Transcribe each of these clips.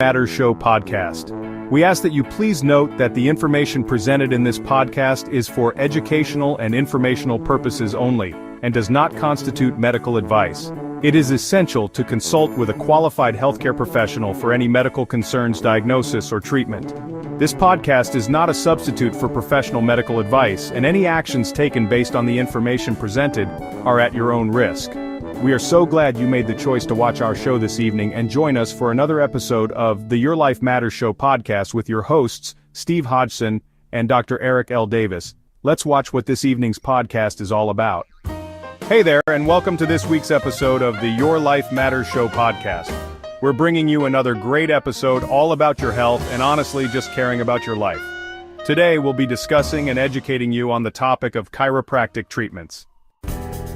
Matters Show podcast. We ask that you please note that the information presented in this podcast is for educational and informational purposes only, and does not constitute medical advice. It is essential to consult with a qualified healthcare professional for any medical concerns, diagnosis, or treatment. This podcast is not a substitute for professional medical advice, and any actions taken based on the information presented are at your own risk. We are so glad you made the choice to watch our show this evening and join us for another episode of the Your Life Matters Show podcast with your hosts, Steve Hodgson and Dr. Eric L. Davis. Let's watch what this evening's podcast is all about. Hey there, and welcome to this week's episode of the Your Life Matters Show podcast. We're bringing you another great episode all about your health and honestly just caring about your life. Today we'll be discussing and educating you on the topic of chiropractic treatments.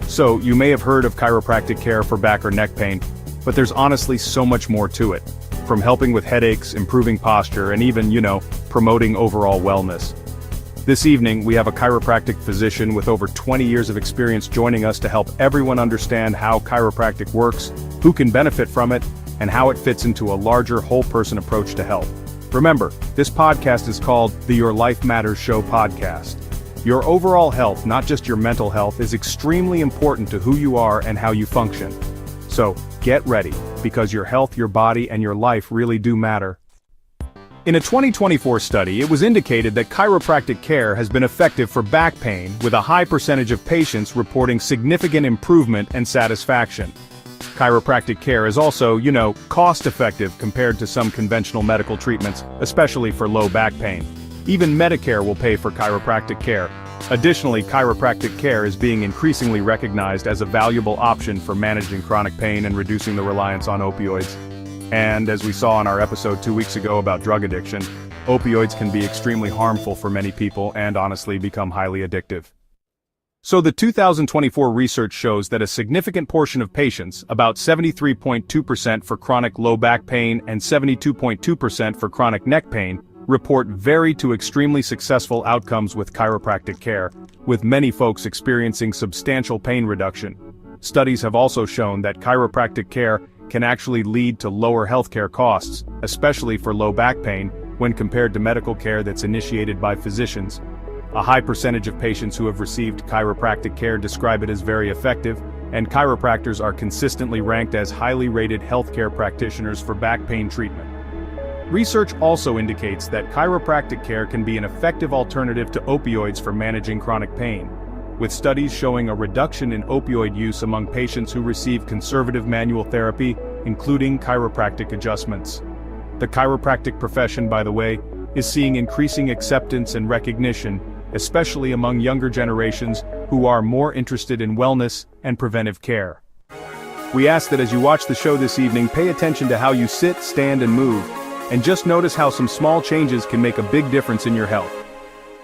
So, you may have heard of chiropractic care for back or neck pain, but there's honestly so much more to it. From helping with headaches, improving posture, and even, promoting overall wellness. This evening, we have a chiropractic physician with over 20 years of experience joining us to help everyone understand how chiropractic works, who can benefit from it, and how it fits into a larger whole-person approach to health. Remember, this podcast is called the Your Life Matters Show podcast. Your overall health, not just your mental health, is extremely important to who you are and how you function. So, get ready, because your health, your body, and your life really do matter. In a 2024 study, it was indicated that chiropractic care has been effective for back pain, with a high percentage of patients reporting significant improvement and satisfaction. Chiropractic care is also, cost-effective compared to some conventional medical treatments, especially for low back pain. Even Medicare will pay for chiropractic care. Additionally, chiropractic care is being increasingly recognized as a valuable option for managing chronic pain and reducing the reliance on opioids. And as we saw in our episode 2 weeks ago about drug addiction, opioids can be extremely harmful for many people and honestly become highly addictive. So the 2024 research shows that a significant portion of patients, about 73.2% for chronic low back pain and 72.2% for chronic neck pain, report very to extremely successful outcomes with chiropractic care, with many folks experiencing substantial pain reduction. Studies have also shown that chiropractic care can actually lead to lower healthcare costs, especially for low back pain, when compared to medical care that's initiated by physicians. A high percentage of patients who have received chiropractic care describe it as very effective, and chiropractors are consistently ranked as highly rated healthcare practitioners for back pain treatment. Research also indicates that chiropractic care can be an effective alternative to opioids for managing chronic pain, with studies showing a reduction in opioid use among patients who receive conservative manual therapy, including chiropractic adjustments. The chiropractic profession, by the way, is seeing increasing acceptance and recognition, especially among younger generations who are more interested in wellness and preventive care. We ask that as you watch the show this evening, pay attention to how you sit, stand, and move, and just notice how some small changes can make a big difference in your health.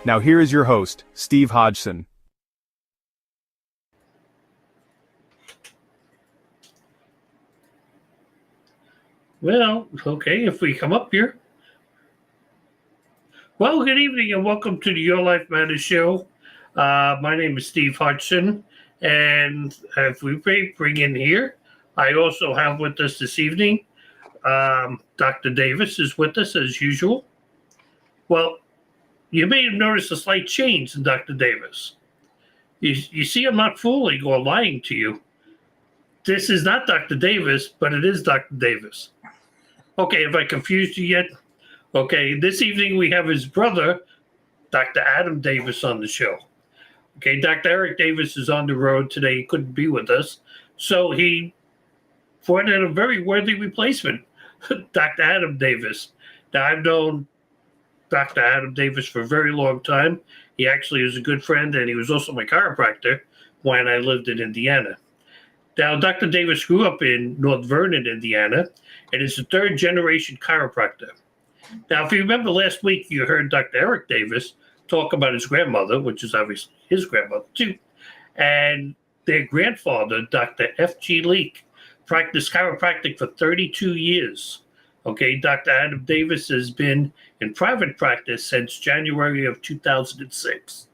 Now here is your host, Steve Hodgson. Well, okay, if we come up here. Well, good evening and welcome to the Your Life Matters Show. My name is Steve Hodgson, and if we bring in here, I also have with us this evening, Dr. Davis is with us as usual. Well, you may have noticed a slight change in Dr. Davis. You see, I'm not fooling or lying to you. This is not Dr. Davis, but it is Dr. Davis. Okay, have I confused you yet? Okay, this evening we have his brother, Dr. Adam Davis, on the show. Okay, Dr. Eric Davis is on the road today. He couldn't be with us. So he brought in a very worthy replacement, Dr. Adam Davis. Now, I've known Dr. Adam Davis for a very long time. He actually is a good friend, and he was also my chiropractor when I lived in Indiana. Now, Dr. Davis grew up in North Vernon, Indiana, and is a third-generation chiropractor. Now, if you remember last week, you heard Dr. Eric Davis talk about his grandmother, which is obviously his grandmother too, and their grandfather, Dr. F.G. Leake, practiced chiropractic for 32 years. Okay, Dr. Adam Davis has been in private practice since January of 2006.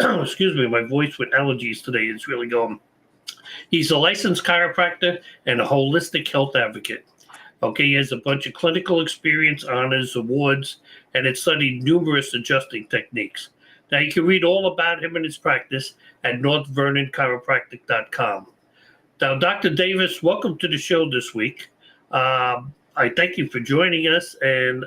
Excuse me, my voice with allergies today is really going. He's a licensed chiropractor and a holistic health advocate. Okay, he has a bunch of clinical experience, honors, awards, and has studied numerous adjusting techniques. Now, you can read all about him and his practice at northvernonchiropractic.com. Now, Dr. Davis, welcome to the show this week. I thank you for joining us, and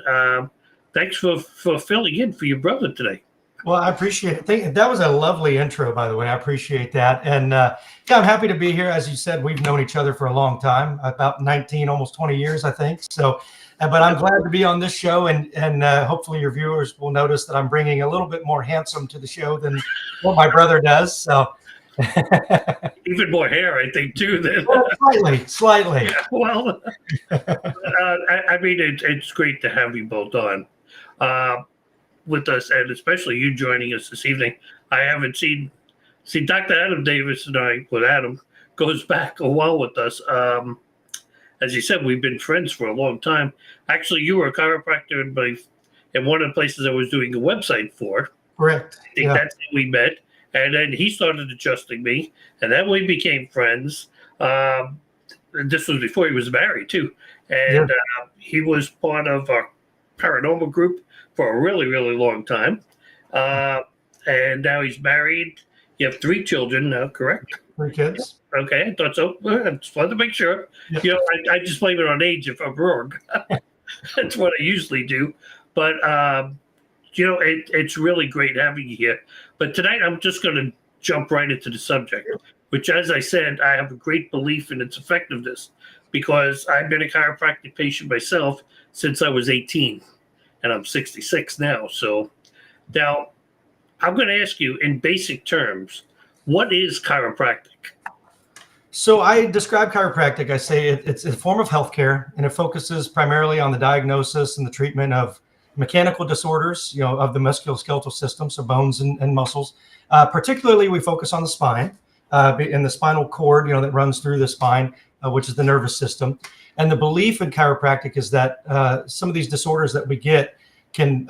thanks for filling in for your brother today. Well, I appreciate it. That was a lovely intro, by the way. I appreciate that. And yeah, I'm happy to be here. As you said, we've known each other for a long time, about 19, almost 20 years, I think. So, but I'm glad to be on this show, and hopefully your viewers will notice that I'm bringing a little bit more handsome to the show than what my brother does. So, even more hair, I think, too. Than slightly. Yeah, well, I mean, it's great to have you both on with us, and especially you joining us this evening. I haven't seen Dr. Adam Davis and I, with Adam, goes back a while with us. As you said, we've been friends for a long time. Actually, you were a chiropractor in one of the places I was doing a website for. Correct. I think that's how we met. And then he started adjusting me, and then we became friends. This was before he was married, too. And he was part of our paranormal group for a really, really long time. And now he's married. You have 3 children now, correct? 3 kids. Okay, I thought so. I just wanted to make sure. Yep. You know, I just blame it on age if I'm wrong. That's what I usually do. But, you know, it's really great having you here. But tonight I'm just going to jump right into the subject, which, as I said, I have a great belief in its effectiveness because I've been a chiropractic patient myself since I was 18, and I'm 66 now. So now I'm going to ask you in basic terms, what is chiropractic? So I describe chiropractic, I say it's a form of healthcare, and it focuses primarily on the diagnosis and the treatment of mechanical disorders, you know, of the musculoskeletal system, so bones and muscles. Particularly, we focus on the spine and the spinal cord, you know, that runs through the spine, which is the nervous system. And the belief in chiropractic is that some of these disorders that we get can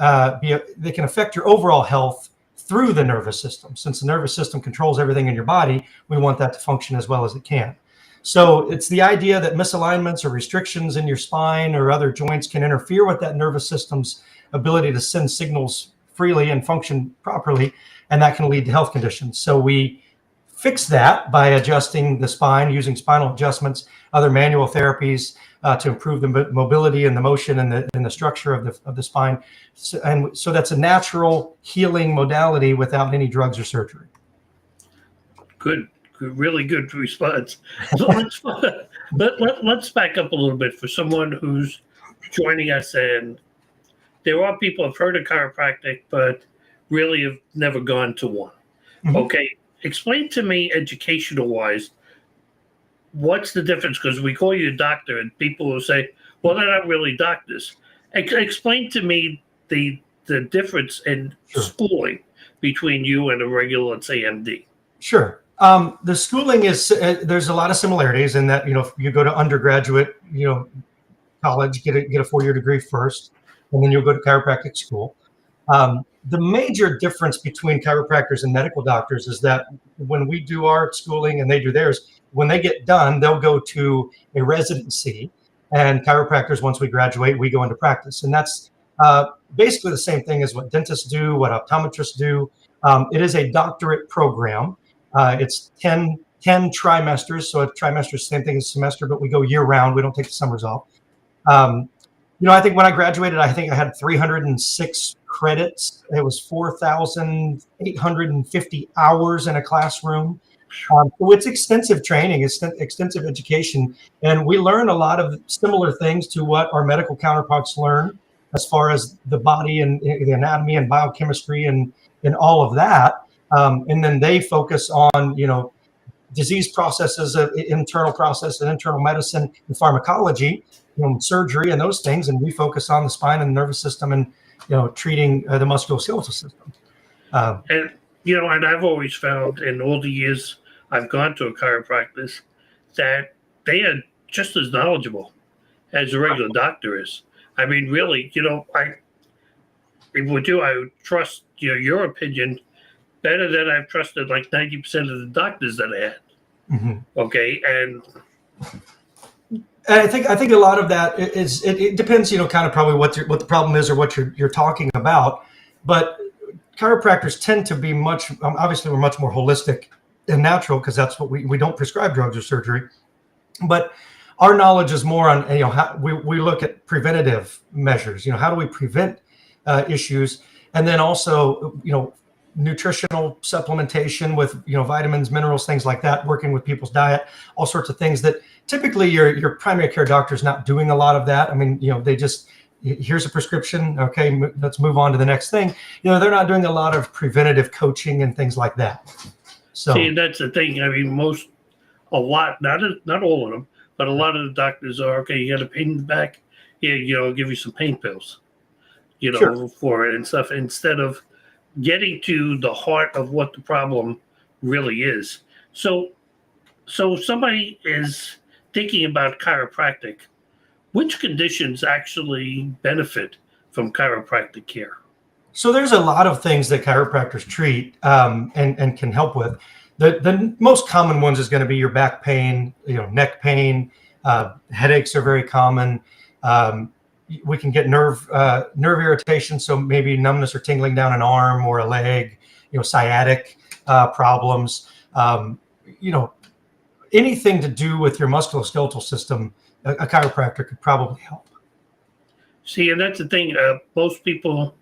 they can affect your overall health through the nervous system. Since the nervous system controls everything in your body, we want that to function as well as it can. So it's the idea that misalignments or restrictions in your spine or other joints can interfere with that nervous system's ability to send signals freely and function properly, and that can lead to health conditions. So we fix that by adjusting the spine, using spinal adjustments, other manual therapies to improve the mobility and the motion and the structure of the spine. So that's a natural healing modality without any drugs or surgery. Good, really good response. So let's back up a little bit for someone who's joining us, and there are people who've heard of chiropractic, but really have never gone to one. Mm-hmm. Okay, explain to me, educational-wise, what's the difference? Because we call you a doctor, and people will say, well, they're not really doctors. Explain to me the difference in schooling between you and a regular, let's say, MD. Sure. The schooling is, there's a lot of similarities in that, you know, you go to undergraduate, you know, college, get a 4-year degree first, and then you'll go to chiropractic school. The major difference between chiropractors and medical doctors is that when we do our schooling and they do theirs, when they get done, they'll go to a residency, and chiropractors, once we graduate, we go into practice. And that's basically the same thing as what dentists do, what optometrists do. It is a doctorate program. It's 10 trimesters. So a trimester is the same thing as a semester, but we go year round. We don't take the summers off. You know, I think when I graduated, I think I had 306 credits. It was 4,850 hours in a classroom. So it's extensive training, it's extensive education, and we learn a lot of similar things to what our medical counterparts learn as far as the body and the anatomy and biochemistry and all of that. And then they focus on, you know, disease processes, internal process and internal medicine and pharmacology, you know, surgery and those things. And we focus on the spine and the nervous system and, you know, treating the musculoskeletal system. And, you know, and I've always found in all the years I've gone to a chiropractor that they are just as knowledgeable as a regular doctor is. I mean, really, you know, I would trust, you know, your opinion better than I've trusted like 90% of the doctors that I had. Mm-hmm. Okay. And I think a lot of that is it depends, kind of probably what the problem is or what you're talking about. But chiropractors tend to be obviously we're much more holistic and natural because that's what we don't prescribe drugs or surgery. But our knowledge is more on, how we look at preventative measures. How do we prevent issues, and then also, nutritional supplementation with, vitamins, minerals, things like that, working with people's diet, all sorts of things that typically your primary care doctor is not doing a lot of that. I mean, they just, here's a prescription. Okay, let's move on to the next thing. They're not doing a lot of preventative coaching and things like that. So see, that's the thing. I mean, not all of them, but a lot of the doctors are, okay, you got a pain in the back. Yeah, I'll give you some pain pills, Sure. for it and stuff, instead of getting to the heart of what the problem really is. So somebody is thinking about chiropractic. Which conditions actually benefit from chiropractic care? So there's a lot of things that chiropractors treat and can help with. The most common ones is going to be your back pain, neck pain, headaches are very common. We can get nerve irritation, so maybe numbness or tingling down an arm or a leg, sciatic problems, anything to do with your musculoskeletal system, a chiropractor could probably help. See, and that's the thing. Most people,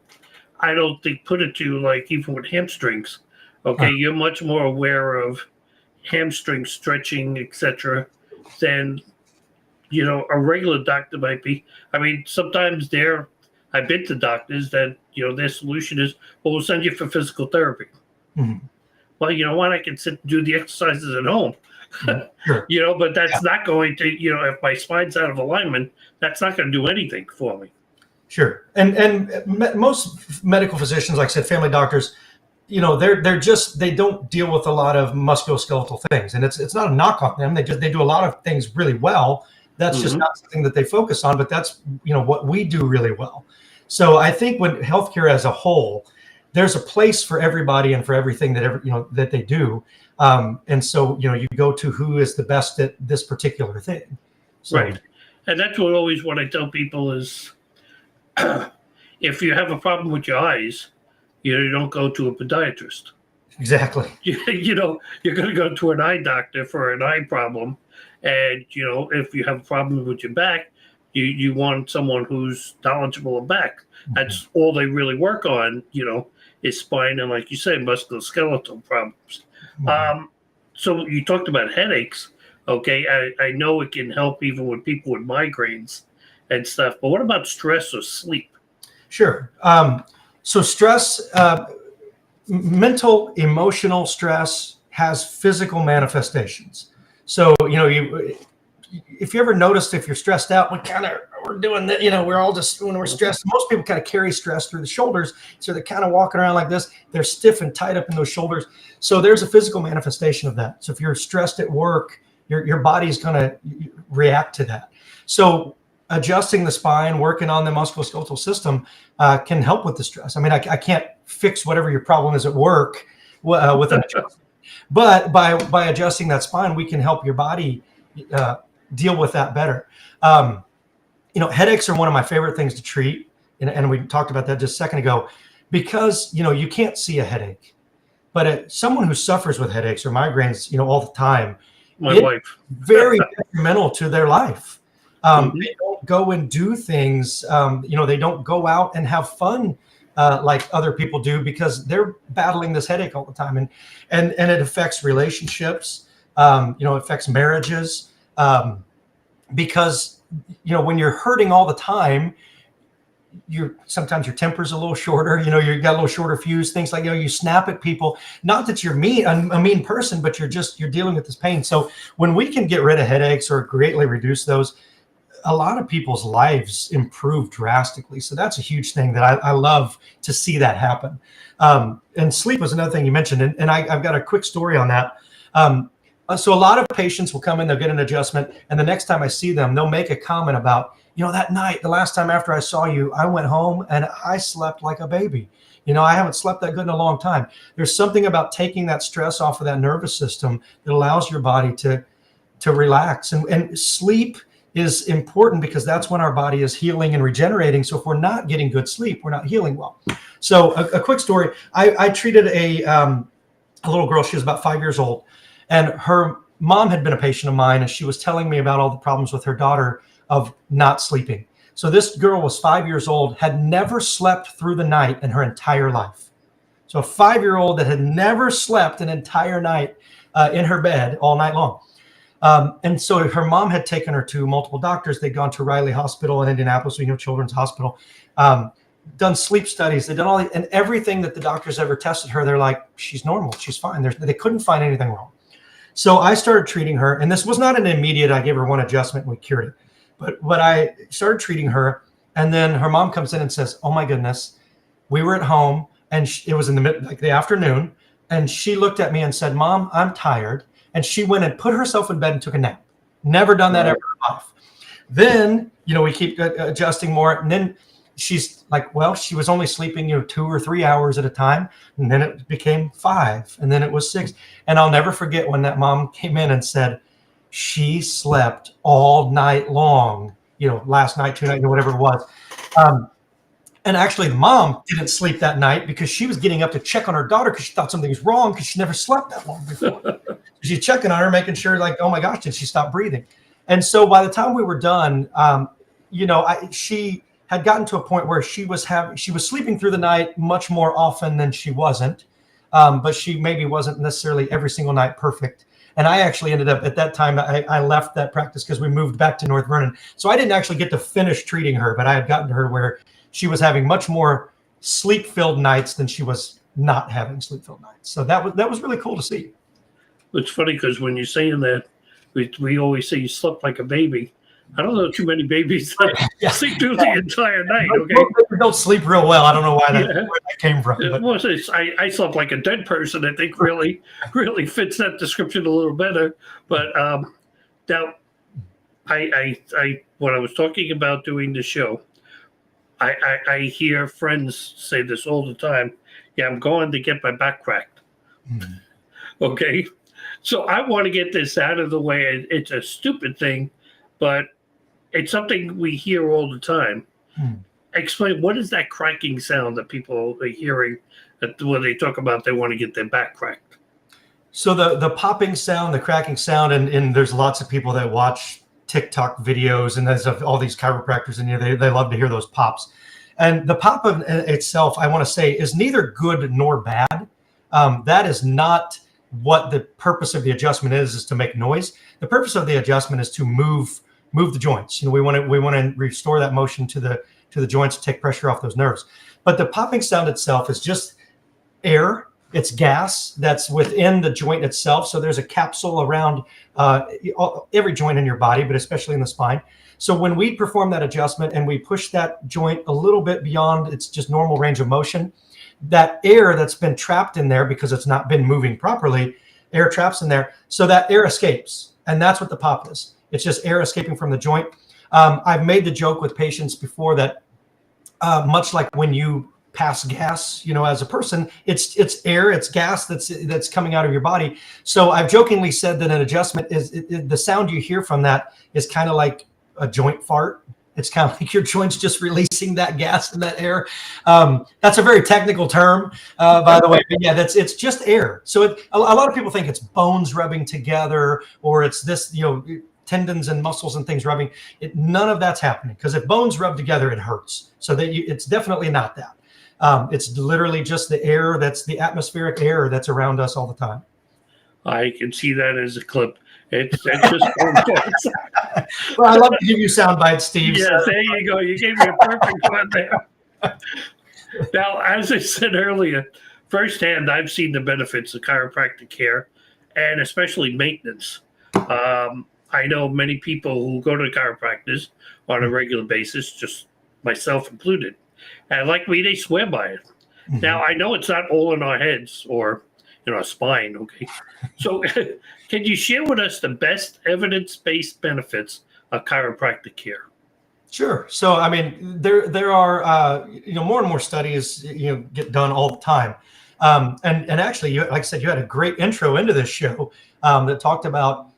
I don't think, put it to, like, even with hamstrings. Okay, you're much more aware of hamstring stretching, etc., than a regular doctor might be. I mean, sometimes I've been to doctors that their solution is, well, we'll send you for physical therapy. Mm-hmm. Well, you know what? I can sit and do the exercises at home. Sure. But that's not going to, if my spine's out of alignment, that's not going to do anything for me. Sure. And most medical physicians, like I said, family doctors, they don't deal with a lot of musculoskeletal things, and it's not a knock on them. They do a lot of things really well. That's just not something that they focus on, but that's, what we do really well. So I think when healthcare as a whole, there's a place for everybody and for everything that they do. And so, you go to who is the best at this particular thing. So, right. And that's what I tell people is, if you have a problem with your eyes, you don't go to a podiatrist. Exactly. You're going to go to an eye doctor for an eye problem. And, if you have a problem with your back, you want someone who's knowledgeable of back. That's all they really work on, is spine and, like you say, musculoskeletal problems. So you talked about headaches. Okay, I know it can help even with people with migraines and stuff. But what about stress or sleep? Sure. So stress, mental, emotional stress has physical manifestations. So, if you ever noticed, if you're stressed out, we're doing that, we're all just, when we're stressed, most people kind of carry stress through the shoulders. So they're kind of walking around like this. They're stiff and tight up in those shoulders. So there's a physical manifestation of that. So if you're stressed at work, your body's going to react to that. So adjusting the spine, working on the musculoskeletal system can help with the stress. I mean, I can't fix whatever your problem is at work with an adjustment. But by adjusting that spine, we can help your body deal with that better. Headaches are one of my favorite things to treat. And we talked about that just a second ago, because, you can't see a headache. But someone who suffers with headaches or migraines, all the time, My wife. very detrimental to their life. They don't go and do things. They don't go out and have fun like other people do, because they're battling this headache all the time, and it affects relationships. It affects marriages, because when you're hurting all the time, sometimes your temper's a little shorter. You got a little shorter fuse. Things like you snap at people. Not that you're a mean person, but you're dealing with this pain. So when we can get rid of headaches or greatly reduce those, a lot of people's lives improve drastically. So that's a huge thing that I love to see that happen. And sleep was another thing you mentioned. And I've got a quick story on that. So a lot of patients will come in, they'll get an adjustment, and the next time I see them, they'll make a comment about, that night, the last time after I saw you, I went home and I slept like a baby. I haven't slept that good in a long time. There's something about taking that stress off of that nervous system that allows your body to relax. And sleep is important because that's when our body is healing and regenerating. So if we're not getting good sleep, we're not healing well. So a quick story. I treated a little girl. She was about 5 years old, and her mom had been a patient of mine, and she was telling me about all the problems with her daughter of not sleeping. So this girl was 5 years old, had never slept through the night in her entire life. So a 5-year-old that had never slept an entire night in her bed all night long. And so her mom had taken her to multiple doctors. They'd gone to Riley Hospital in Indianapolis, Children's Hospital, done sleep studies. They'd done all, and everything that the doctors ever tested her, they're like, she's normal, she's fine. They couldn't find anything wrong. So I started treating her, and this was not an immediate, I gave her one adjustment and we cured it. But I started treating her, and then her mom comes in and says, oh my goodness, we were at home, and it was in the afternoon, and she looked at me and said, Mom, I'm tired. And she went and put herself in bed and took a nap. Never done that ever in her life. Then, we keep adjusting more. And then she's like, well, she was only sleeping, 2 or 3 hours at a time. And then it became 5. And then it was 6. And I'll never forget when that mom came in and said, she slept all night long, last night, 2 nights, or whatever it was. And actually, mom didn't sleep that night because she was getting up to check on her daughter because she thought something was wrong because she never slept that long before. She's checking on her, making sure, like, oh my gosh, did she stop breathing? And so by the time we were done, she had gotten to a point where she was sleeping through the night much more often than she wasn't, but she maybe wasn't necessarily every single night perfect. And I actually ended up at that time, I left that practice because we moved back to North Vernon. So I didn't actually get to finish treating her, but I had gotten to her where she was having much more sleep-filled nights than she was not having sleep-filled nights. So that was really cool to see. It's funny because when you're saying that, we always say you slept like a baby. I don't know too many babies that sleep through the entire night. Okay, don't sleep real well. I don't know where that came from. But. I slept like a dead person. I think really fits that description a little better. But now, I when I was talking about doing the show, I hear friends say this all the time. Yeah, I'm going to get my back cracked. Mm-hmm. Okay. So I want to get this out of the way. It's a stupid thing, but it's something we hear all the time. Explain, what is that cracking sound that people are hearing when they talk about they want to get their back cracked? So the popping sound, the cracking sound, and there's lots of people that watch TikTok videos, and there's all these chiropractors, and they love to hear those pops. And the pop of itself, I want to say, is neither good nor bad. That is not what the purpose of the adjustment is to make noise. The purpose of the adjustment is to move the joints. We want to restore that motion to the joints to take pressure off those nerves. But the popping sound itself is just air. It's gas that's within the joint itself. So there's a capsule around every joint in your body, but especially in the spine. So when we perform that adjustment and we push that joint a little bit beyond its just normal range of motion, that air that's been trapped in there because it's not been moving properly, air traps in there. So that air escapes. And that's what the pop is. It's just air escaping from the joint. I've made the joke with patients before that much like when you pass gas, as a person, it's air, it's gas that's coming out of your body. So I've jokingly said that an adjustment is the sound you hear from that is kind of like a joint fart. It's kind of like your joints just releasing that gas and that air. That's a very technical term, by the way. But yeah, it's just air. So a lot of people think it's bones rubbing together, or it's this, tendons and muscles and things rubbing. None of that's happening, because if bones rub together, it hurts. So it's definitely not that. It's literally just the air. That's the atmospheric air that's around us all the time. I can see that as a clip. It's just Well, I love to give you sound bites, Steve. Yeah, there you go. You gave me a perfect one there. Now, as I said earlier, firsthand, I've seen the benefits of chiropractic care, and especially maintenance. I know many people who go to chiropractors on a regular basis, just myself included. And like me, they swear by it. Mm-hmm. Now, I know it's not all in our heads or our spine, okay? So can you share with us the best evidence-based benefits of chiropractic care? Sure. So, there are, more and more studies, get done all the time. And actually, like I said, you had a great intro into this show that talked about,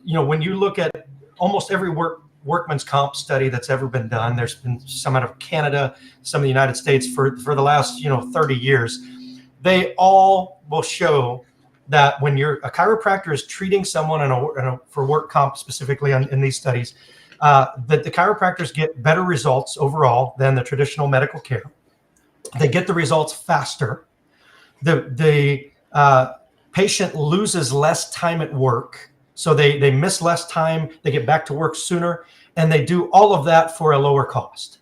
when you look at almost every workman's comp study that's ever been done. There's been some out of Canada, some of the United States for the last 30 years. They all will show that when a chiropractor is treating someone for work comp specifically in these studies, that the chiropractors get better results overall than the traditional medical care. They get the results faster. The patient loses less time at work. So they miss less time, they get back to work sooner, and they do all of that for a lower cost.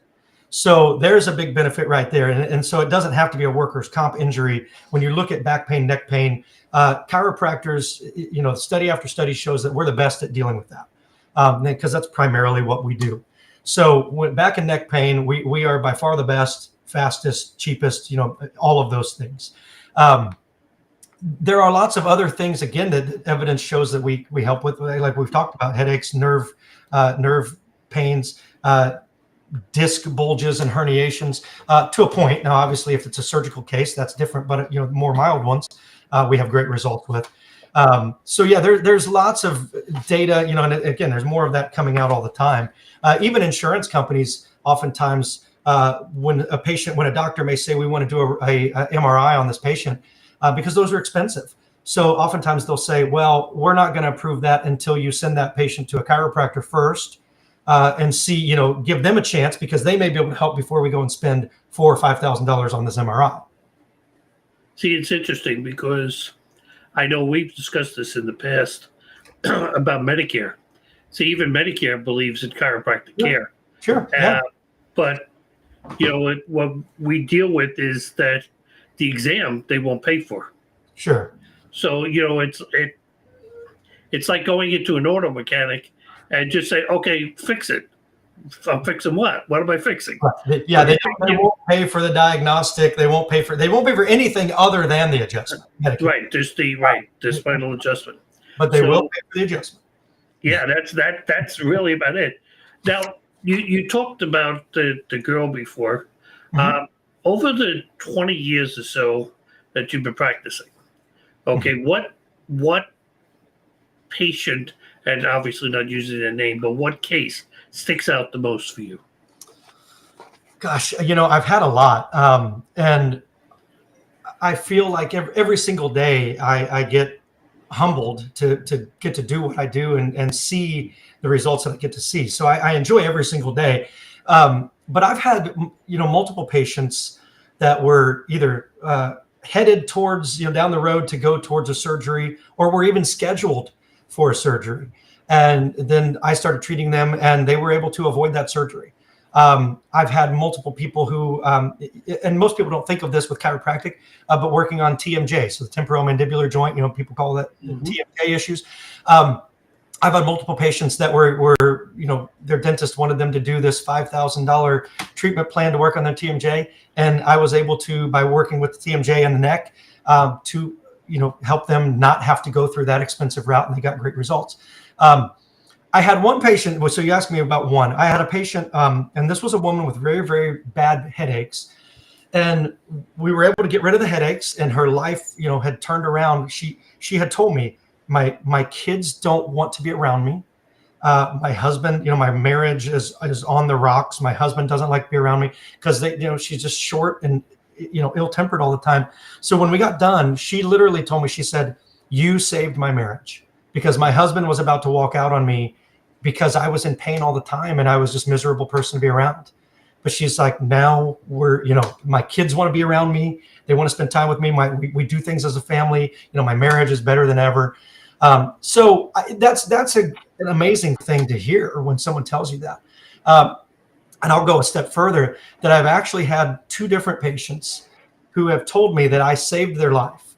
So there's a big benefit right there. And so it doesn't have to be a workers' comp injury. When you look at back pain, neck pain, chiropractors, study after study shows that we're the best at dealing with that, because that's primarily what we do. So when back and neck pain, we are by far the best, fastest, cheapest, all of those things. There are lots of other things, again, that evidence shows that we help with, like we've talked about, headaches, nerve pains, disc bulges and herniations, to a point. Now, obviously, if it's a surgical case, that's different, but more mild ones, we have great results with. So yeah, there's lots of data, and again, there's more of that coming out all the time. Even insurance companies, oftentimes, when a doctor may say, we want to do a MRI on this patient, because those are expensive. So oftentimes they'll say, well, we're not going to approve that until you send that patient to a chiropractor first, and see, give them a chance, because they may be able to help before we go and spend $4,000 or $5,000 on this MRI. See, it's interesting because I know we've discussed this in the past about Medicare. See, even Medicare believes in chiropractic care. Sure. Yeah. But, what we deal with is that the exam they won't pay for. Sure. So, it's like going into an auto mechanic and just say, okay, fix it. I'm fixing what? What am I fixing? Yeah, they won't pay for the diagnostic. They won't pay for anything other than the adjustment. Right, just the spinal adjustment. But they will pay for the adjustment. Yeah, that's really about it. Now, you talked about the girl before. Mm-hmm. Over the 20 years or so that you've been practicing, okay, Mm-hmm. what patient, and obviously not using their name, but what case sticks out the most for you? Gosh, I've had a lot, and I feel like every single day I get humbled to get to do what I do and see the results that I get to see. So I enjoy every single day. But I've had, multiple patients that were either headed towards, down the road to go towards a surgery, or were even scheduled for a surgery. And then I started treating them, and they were able to avoid that surgery. I've had multiple people who, and most people don't think of this with chiropractic, but working on TMJ, so the temporomandibular joint, people call that TMJ issues. I've had multiple patients that were, their dentist wanted them to do this $5,000 treatment plan to work on their TMJ. And I was able to, by working with the TMJ and the neck, to, help them not have to go through that expensive route. And they got great results. I had one patient, so you asked me about one. I had a patient, and this was a woman with very, very bad headaches. And we were able to get rid of the headaches, and her life, had turned around. She had told me, my kids don't want to be around me. My husband, my marriage is on the rocks. My husband doesn't like to be around me because she's just short and, ill-tempered all the time. So when we got done, she literally told me, she said, you saved my marriage, because my husband was about to walk out on me because I was in pain all the time and I was just a miserable person to be around. But she's like, now we're, my kids want to be around me. They want to spend time with me. We do things as a family. My marriage is better than ever. So that's an amazing thing to hear when someone tells you that. And I'll go a step further, that I've actually had two different patients who have told me that I saved their life.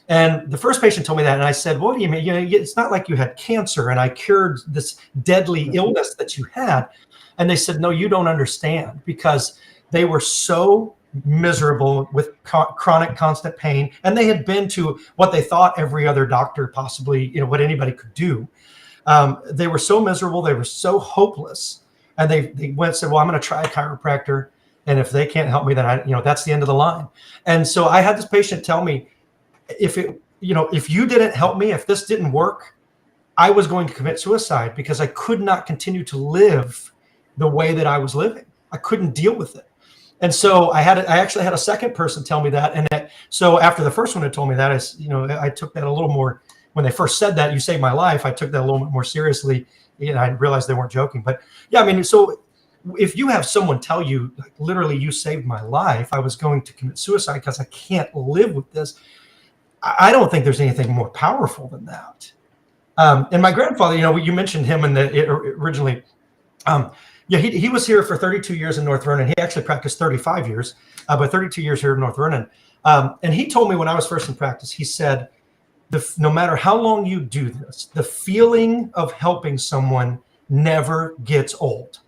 And the first patient told me that, and I said, what do you mean? It's not like you had cancer and I cured this deadly illness that you had. And they said, no, you don't understand, because they were so miserable with chronic constant pain. And they had been to what they thought every other doctor possibly, what anybody could do. They were so miserable. They were so hopeless. And they went and said, well, I'm going to try a chiropractor. And if they can't help me, then that's the end of the line. And so I had this patient tell me, if you didn't help me, if this didn't work, I was going to commit suicide because I could not continue to live the way that I was living. I couldn't deal with it. And so I actually had a second person tell me that. And so after the first one had told me that, I took that a little more, when they first said that, you saved my life, I took that a little bit more seriously. And I realized they weren't joking. But yeah, I mean, so if you have someone tell you, like, literally, you saved my life, I was going to commit suicide because I can't live with this, I don't think there's anything more powerful than that. And my grandfather, you mentioned him originally. Yeah, he was here for 32 years in North Vernon. He actually practiced 35 years, but 32 years here in North Vernon. And he told me when I was first in practice, he said, no matter how long you do this, the feeling of helping someone never gets old.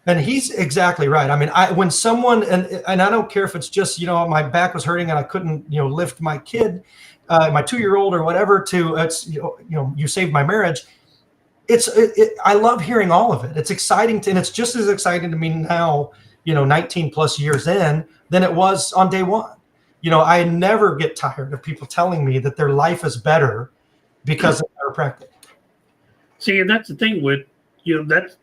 And he's exactly right. I mean, when someone, and I don't care if it's just, my back was hurting and I couldn't, lift my kid, my 2-year-old or whatever, you saved my marriage. I love hearing all of it. It's exciting and it's just as exciting to me now, 19 plus years in, than it was on day one. I never get tired of people telling me that their life is better because of chiropractic. See, and that's the thing with, that's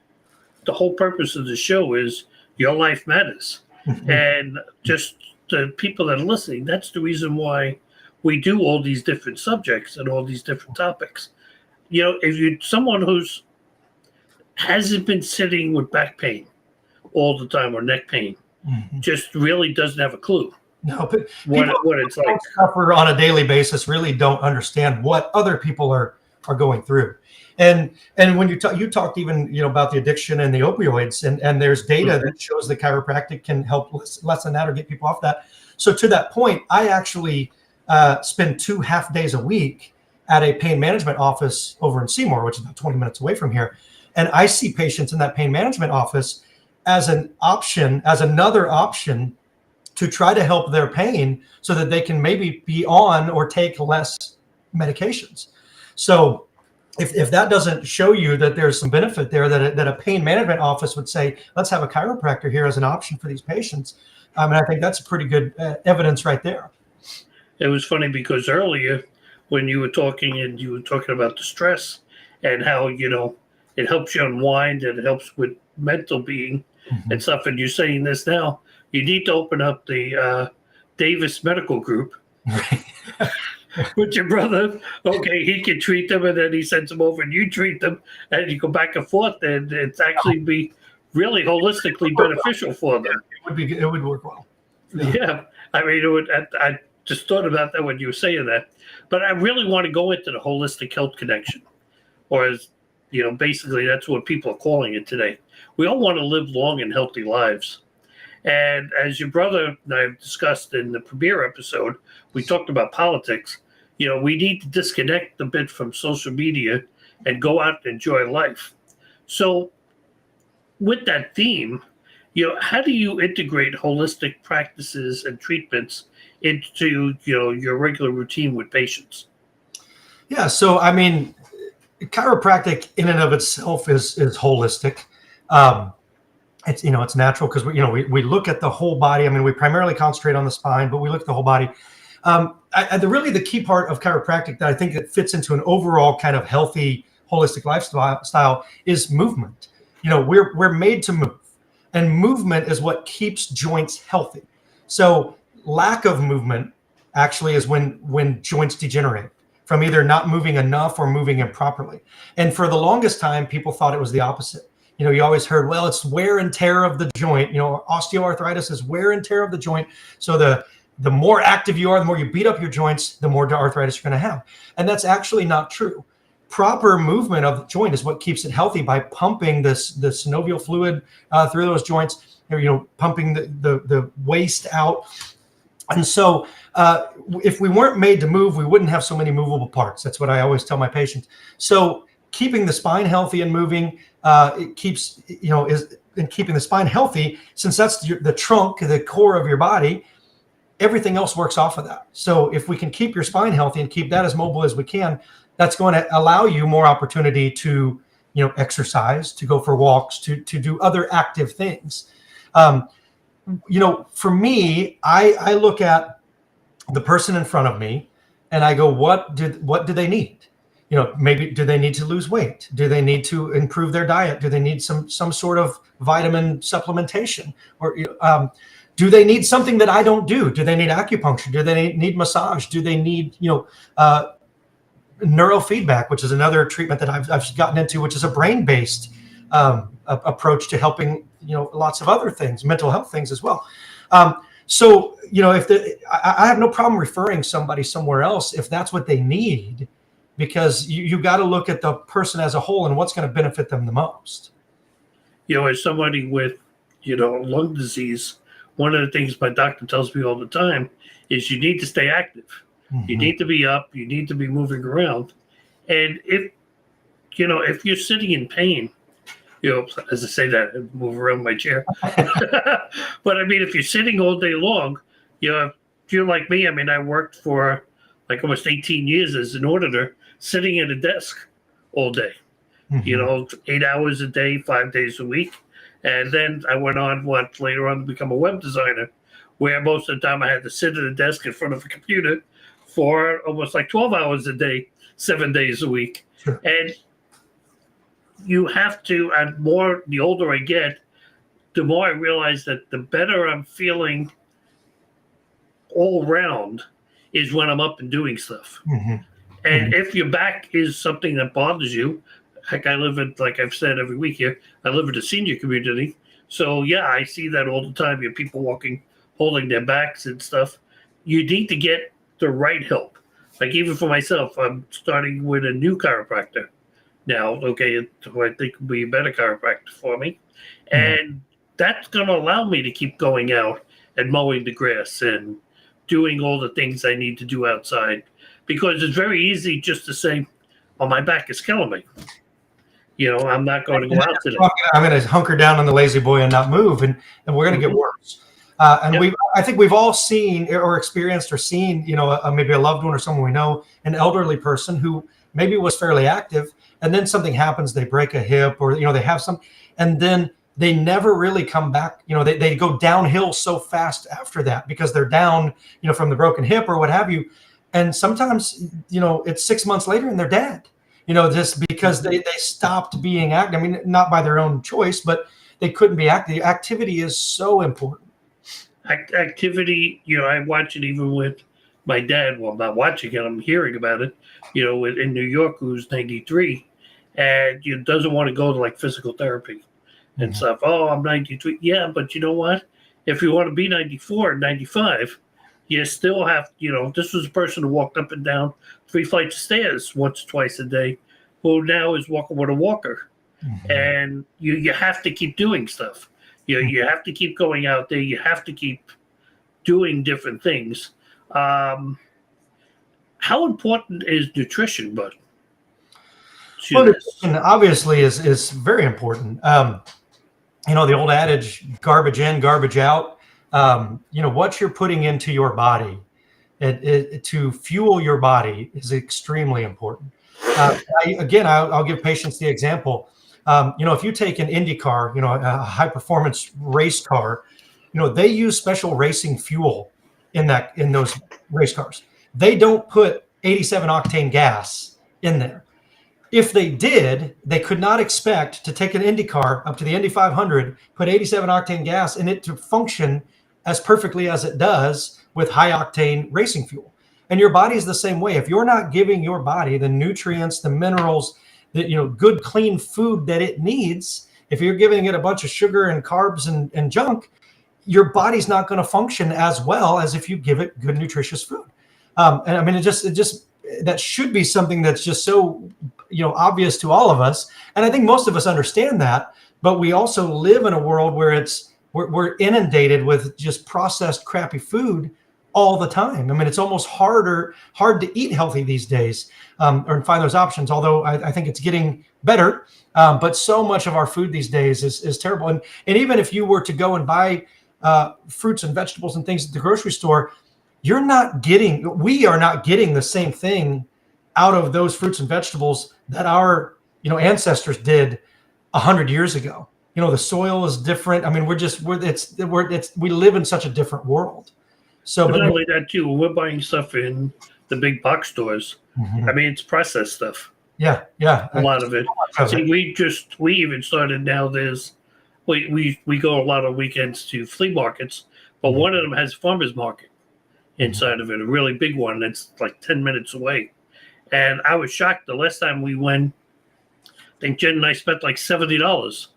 the whole purpose of the show is your life matters. Mm-hmm. And just the people that are listening, that's the reason why we do all these different subjects and all these different topics. If you're someone who's hasn't been sitting with back pain all the time or neck pain, Mm-hmm. just really doesn't have a clue. No, but what it's like. Suffer on a daily basis really don't understand what other people are going through. And when you talked even about the addiction and the opioids, and there's data Mm-hmm. that shows that chiropractic can help lessen that or get people off that. So to that point, I actually spend 2 half days a week at a pain management office over in Seymour, which is about 20 minutes away from here. And I see patients in that pain management office as another option to try to help their pain so that they can maybe be on or take less medications. So if that doesn't show you that there's some benefit there, that a pain management office would say, let's have a chiropractor here as an option for these patients. And I think that's pretty good evidence right there. It was funny because earlier when you were talking about the stress and how, it helps you unwind and it helps with mental being Mm-hmm. and stuff. And you're saying this now, you need to open up the Davis Medical Group with your brother. Okay, he can treat them and then he sends them over and you treat them and you go back and forth and it's actually be really holistically beneficial for them. It would work well. Yeah. I mean, I just thought about that when you were saying that. But I really want to go into the holistic health connection, or as basically that's what people are calling it today. We all want to live long and healthy lives. And as your brother and I have discussed in the premiere episode, we talked about politics. We need to disconnect a bit from social media and go out and enjoy life. So with that theme, how do you integrate holistic practices and treatments into, your regular routine with patients? Yeah. So, I mean, chiropractic in and of itself is holistic. It's natural because we look at the whole body. I mean, we primarily concentrate on the spine, but we look at the whole body. The key part of chiropractic that I think that fits into an overall kind of healthy, holistic lifestyle is movement. We're made to move, and movement is what keeps joints healthy. So lack of movement actually is when joints degenerate from either not moving enough or moving improperly. And for the longest time, people thought it was the opposite. You always heard, well, it's wear and tear of the joint. Osteoarthritis is wear and tear of the joint. So the more active you are, the more you beat up your joints, the more arthritis you're going to have. And that's actually not true. Proper movement of the joint is what keeps it healthy by pumping the synovial fluid through those joints, pumping the waste out. And so if we weren't made to move, we wouldn't have so many movable parts. That's what I always tell my patients. So keeping the spine healthy and moving, it keeps, keeping the spine healthy, since that's the trunk, the core of your body, everything else works off of that. So if we can keep your spine healthy and keep that as mobile as we can, that's going to allow you more opportunity to, exercise, to go for walks, to do other active things. For me, I look at the person in front of me and I go, what do they need? maybe do they need to lose weight? Do they need to improve their diet? Do they need some sort of vitamin supplementation? Or do they need something that I don't do? Do they need acupuncture? Do they need massage? Do they need neurofeedback, which is another treatment that I've gotten into, which is a brain-based approach to helping lots of other things, mental health things as well. So if I have no problem referring somebody somewhere else if that's what they need, because you got to look at the person as a whole and what's going to benefit them the most. As somebody with lung disease, one of the things my doctor tells me all the time is you need to stay active. Mm-hmm. You need to be up. You need to be moving around. And if you're sitting in pain, as I say that, I move around my chair. But I mean, if you're sitting all day long, if you're like me, I mean, I worked for like almost 18 years as an auditor, sitting at a desk all day, mm-hmm. 8 hours a day, 5 days a week. And then I went on later on to become a web designer, where most of the time I had to sit at a desk in front of a computer for almost like 12 hours a day, 7 days a week. Sure. And you have to, and the older I get, the more I realize that the better I'm feeling all around is when I'm up and doing stuff. Mm-hmm. And if your back is something that bothers you, heck, I live in, like I've said every week here, I live in a senior community. So yeah, I see that all the time. You have people walking, holding their backs and stuff. You need to get the right help. Like even for myself, I'm starting with a new chiropractor now, okay, who I think will be a better chiropractor for me. Mm-hmm. And that's going to allow me to keep going out and mowing the grass and doing all the things I need to do outside. Because it's very easy just to say, oh, my back is killing me. I'm not going to go out today. I'm going to hunker down on the lazy boy and not move, and we're going to get worse. I think we've all seen or experienced or seen, maybe a loved one or someone we know, an elderly person who maybe was fairly active, and then something happens, they break a hip or, they have some, and then they never really come back. They go downhill so fast after that because they're down, from the broken hip or what have you. And sometimes, it's 6 months later and they're dead, just because they stopped being active. I mean, not by their own choice, but they couldn't be active. Activity is so important. Activity, I watch it even with my dad. Well, I'm not watching it, I'm hearing about it, in New York, who's 93 and doesn't want to go to like physical therapy and mm-hmm. stuff. Oh, I'm 93. Yeah, but you know what? If you want to be 94 and 95, you still have, this was a person who walked up and down 3 flights of stairs once or twice a day, who now is walking with a walker. Mm-hmm. And you have to keep doing stuff. You have to keep going out there. You have to keep doing different things. How important is nutrition, bud? Well, nutrition obviously is very important. The old adage, garbage in, garbage out. What you're putting into your body to fuel your body is extremely important. I'll give patients the example. If you take an Indy car, a high performance race car, they use special racing fuel in those race cars. They don't put 87 octane gas in there. If they did, they could not expect to take an Indy car up to the Indy 500, put 87 octane gas in it to function as perfectly as it does with high octane racing fuel. And your body is the same way. If you're not giving your body the nutrients, the minerals, good, clean food that it needs, if you're giving it a bunch of sugar and carbs and junk, your body's not going to function as well as if you give it good, nutritious food. And I mean, it just that should be something that's just so, obvious to all of us. And I think most of us understand that, but we also live in a world where we're inundated with just processed, crappy food all the time. I mean, it's almost hard to eat healthy these days, or find those options. Although I think it's getting better, but so much of our food these days is terrible. And even if you were to go and buy fruits and vegetables and things at the grocery store, we are not getting the same thing out of those fruits and vegetables that our ancestors did 100 years ago. The soil is different. I mean, we live in such a different world. So, but not only that too, when we're buying stuff in the big box stores, mm-hmm. I mean, it's processed stuff. Yeah. A lot of it. See, we even started now. We go a lot of weekends to flea markets, but one of them has a farmers market inside of it, a really big one that's like 10 minutes away. And I was shocked the last time we went. I think Jen and I spent like $70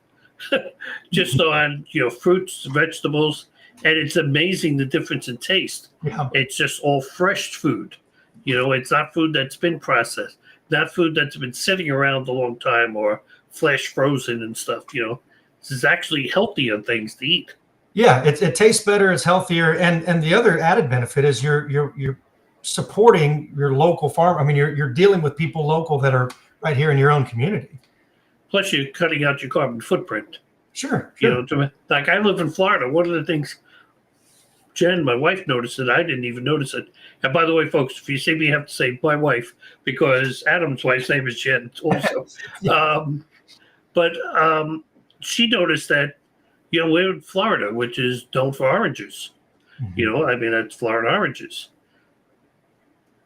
just on fruits, vegetables, and it's amazing the difference in taste. Yeah. It's just all fresh food. It's not food that's been processed, not food that's been sitting around a long time or flash frozen and stuff. This is actually healthier things to eat. Yeah, it tastes better, it's healthier, and the other added benefit is you're supporting your local farm. I mean, you're dealing with people local that are right here in your own community. Plus, you're cutting out your carbon footprint. Sure. Like I live in Florida. One of the things Jen, my wife, noticed it. I didn't even notice it. And by the way, folks, if you see me, you have to say my wife because Adam's wife's name is Jen also. Yeah. But she noticed that, we're in Florida, which is known for oranges. That's Florida oranges.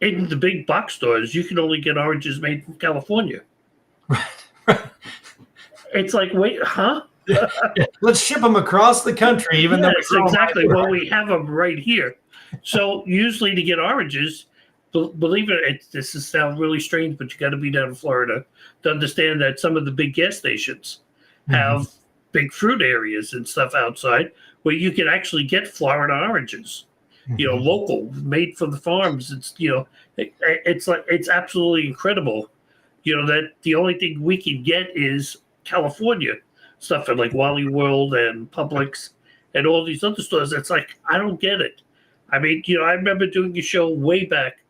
In the big box stores, you can only get oranges made from California. Right. It's like, wait, huh? Yeah. Let's ship them across the country, even though exactly. Well, we have them right here. So usually to get oranges, believe it, this sounds really strange, but you got to be down in Florida to understand that some of the big gas stations have big fruit areas and stuff outside where you can actually get Florida oranges, local, made from the farms. It's absolutely incredible. That the only thing we can get is California stuff at like Wally World and Publix and all these other stores. It's like, I don't get it. I mean, I remember doing a show way back,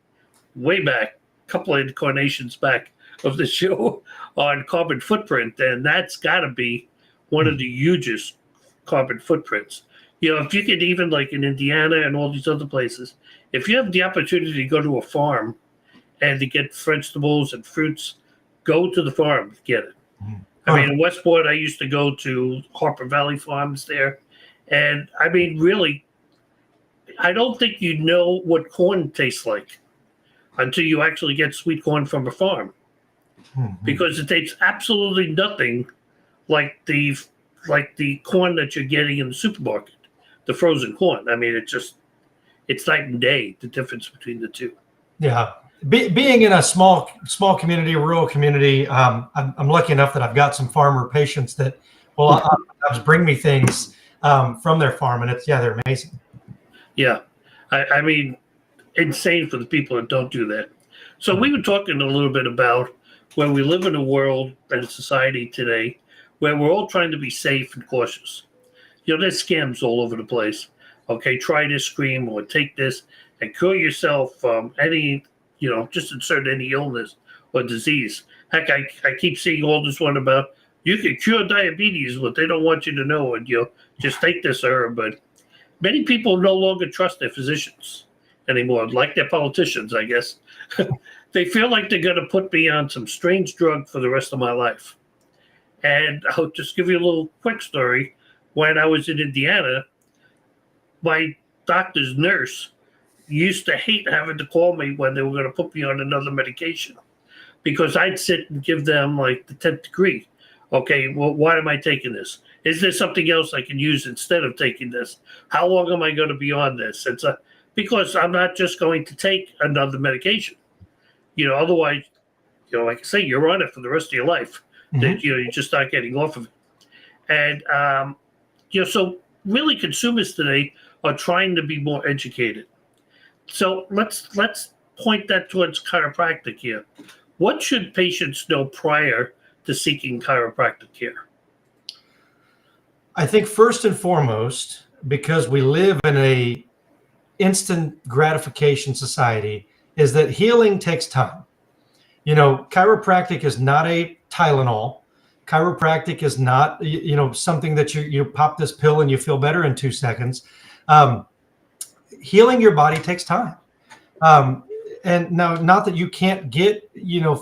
a couple of incarnations back of the show on carbon footprint, and that's got to be one of the hugest carbon footprints. If you could even like in Indiana and all these other places, if you have the opportunity to go to a farm and to get vegetables and fruits, go to the farm, get it. I mean, in Westport, I used to go to Harper Valley Farms there. And I mean, really, I don't think you know what corn tastes like until you actually get sweet corn from a farm. Because it tastes absolutely nothing like the corn that you're getting in the supermarket, the frozen corn. I mean, it's night and day, the difference between the two. Yeah. Being in a small community, rural community, I'm lucky enough that I've got some farmer patients that will bring me things from their farm, and they're amazing. Yeah, I mean, insane for the people that don't do that. So we were talking a little bit about when we live in a world and a society today where we're all trying to be safe and cautious. There's scams all over the place. Okay, try this cream or take this and cure yourself from any. Just insert any illness or disease. Heck, I keep seeing all this one about you can cure diabetes, but they don't want you to know it. Just take this herb. But many people no longer trust their physicians anymore, like their politicians, I guess. They feel like they're going to put me on some strange drug for the rest of my life. And I'll just give you a little quick story. When I was in Indiana, my doctor's nurse used to hate having to call me when they were going to put me on another medication because I'd sit and give them like the 10th degree. Okay, well, why am I taking this? Is there something else I can use instead of taking this? How long am I going to be on this? Because I'm not just going to take another medication. Otherwise, like I say, you're on it for the rest of your life. You're just not getting off of it. And, so really consumers today are trying to be more educated. So let's point that towards chiropractic here. What should patients know prior to seeking chiropractic care? I think first and foremost, because we live in a instant gratification society, is that healing takes time. Chiropractic is not a Tylenol. Chiropractic is not, something that you pop this pill and you feel better in 2 seconds. Healing your body takes time. And now, not that you can't get,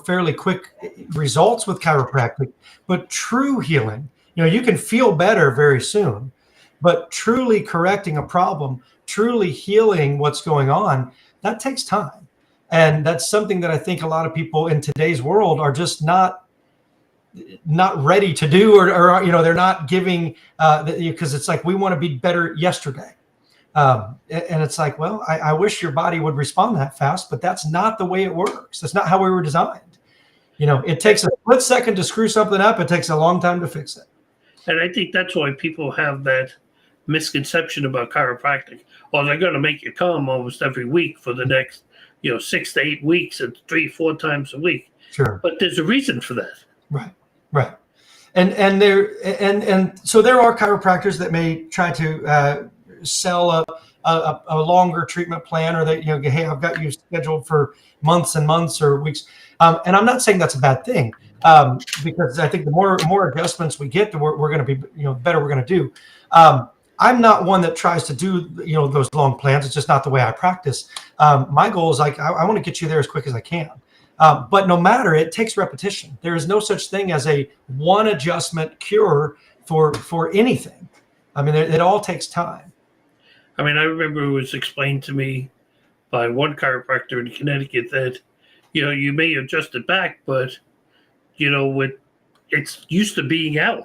fairly quick results with chiropractic, but true healing, you can feel better very soon, but truly correcting a problem, truly healing what's going on, that takes time. And that's something that I think a lot of people in today's world are just not ready to do, or they're not giving, because it's like, we want to be better yesterday. And it's like, well, I wish your body would respond that fast, but that's not the way it works. That's not how we were designed. It takes a split second to screw something up. It takes a long time to fix it. And I think that's why people have that misconception about chiropractic. Oh, they're going to make you come almost every week for the next, 6 to 8 weeks and 3-4 times a week. Sure. But there's a reason for that. Right. And so there are chiropractors that may try to sell a longer treatment plan, or that, hey, I've got you scheduled for months and months or weeks. And I'm not saying that's a bad thing, because I think the more adjustments we get, the more we're going to be, better we're going to do. I'm not one that tries to do, those long plans. It's just not the way I practice. My goal is, like, I want to get you there as quick as I can. But no matter, it takes repetition. There is no such thing as a one adjustment cure for anything. I mean, it all takes time. I mean, I remember it was explained to me by one chiropractor in Connecticut that, you may adjust it back, but, it's used to being out.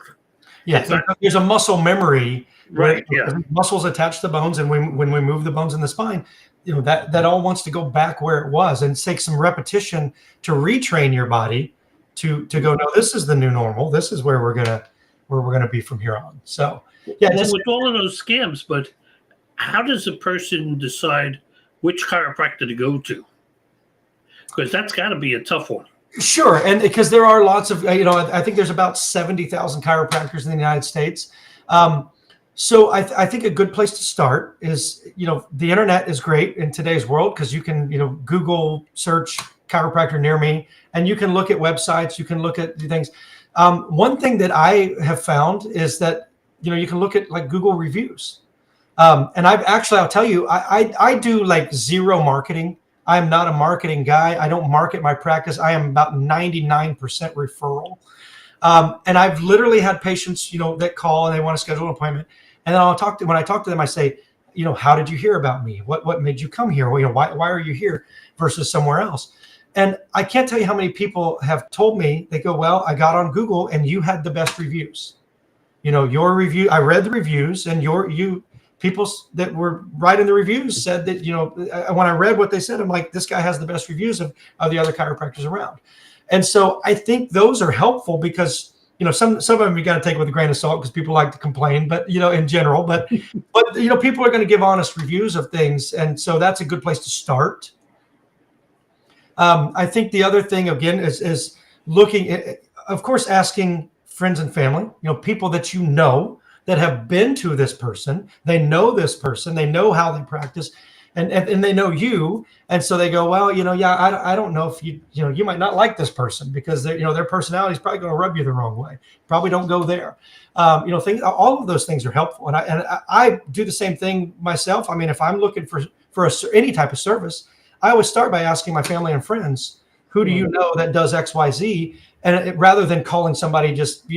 Yeah, there's a muscle memory. Right. Yeah. Muscles attach to bones, and when we move the bones in the spine, that all wants to go back where it was, and take some repetition to retrain your body to go, no, this is the new normal. This is where we're gonna be from here on. So yeah, well, with all of those scams, but how does a person decide which chiropractor to go to? Because that's got to be a tough one. Sure, and because there are lots of, I think there's about 70,000 chiropractors in the United States. So I think a good place to start is, the internet is great in today's world, because you can, Google search chiropractor near me, and you can look at websites, you can look at things. One thing that I have found is that, you can look at, like, Google reviews. And I'll tell you, I do, like, zero marketing. I'm not a marketing guy. I don't market my practice. I am about 99% referral. And I've literally had patients, that call and they want to schedule an appointment. And then when I talk to them, I say, how did you hear about me? What made you come here? Well, why are you here versus somewhere else? And I can't tell you how many people have told me, they go, well, I got on Google and you had the best reviews. Your review, I read the reviews, and people that were writing the reviews said that, when I read what they said, I'm like, this guy has the best reviews of the other chiropractors around. And so I think those are helpful, because, some of them you got to take with a grain of salt, because people like to complain, but, in general, but people are going to give honest reviews of things. And so that's a good place to start. I think the other thing, again, is looking at, of course, asking friends and family, people that that have been to this person, they know this person, they know how they practice, and they know you. And so they go, well, I don't know if you might not like this person, because their personality is probably going to rub you the wrong way. Probably don't go there. Things, all of those things are helpful. And I do the same thing myself. I mean, if I'm looking for any type of service, I always start by asking my family and friends, who do you know that does X, Y, Z? And rather than calling somebody just,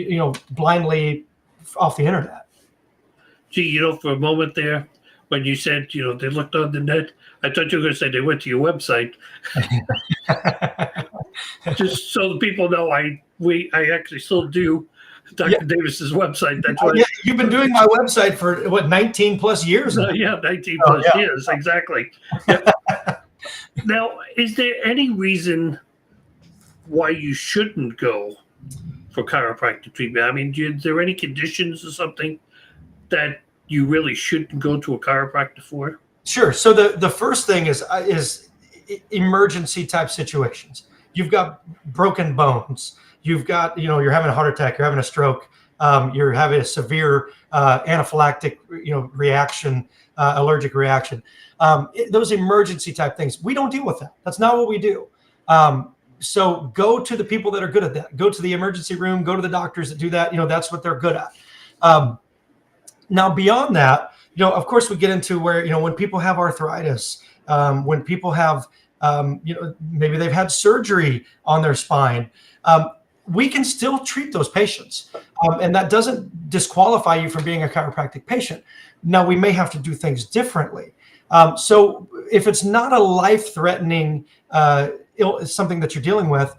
blindly off the internet. Gee, for a moment there, when you said, they looked on the net, I thought you were going to say they went to your website. Just so the people know, I actually still do Dr. Davis's website. That's why. Yeah, you've been doing my website for 19 plus years now. Yeah, 19 plus years, exactly. Yep. Now, is there any reason why you shouldn't go for chiropractic treatment? I mean, is there any conditions or something that you really shouldn't go to a chiropractor for? Sure. So the first thing is emergency type situations. You've got broken bones. You've got, you're having a heart attack. You're having a stroke. You're having a severe anaphylactic, reaction, allergic reaction. Those emergency type things, we don't deal with that. That's not what we do. So go to the people that are good at that. Go to the emergency room. Go to the doctors that do that. That's what they're good at. Now, beyond that, of course, we get into where, when people have arthritis, when people have, maybe they've had surgery on their spine, we can still treat those patients. And that doesn't disqualify you from being a chiropractic patient. Now, we may have to do things differently. So if it's not a life-threatening something that you're dealing with,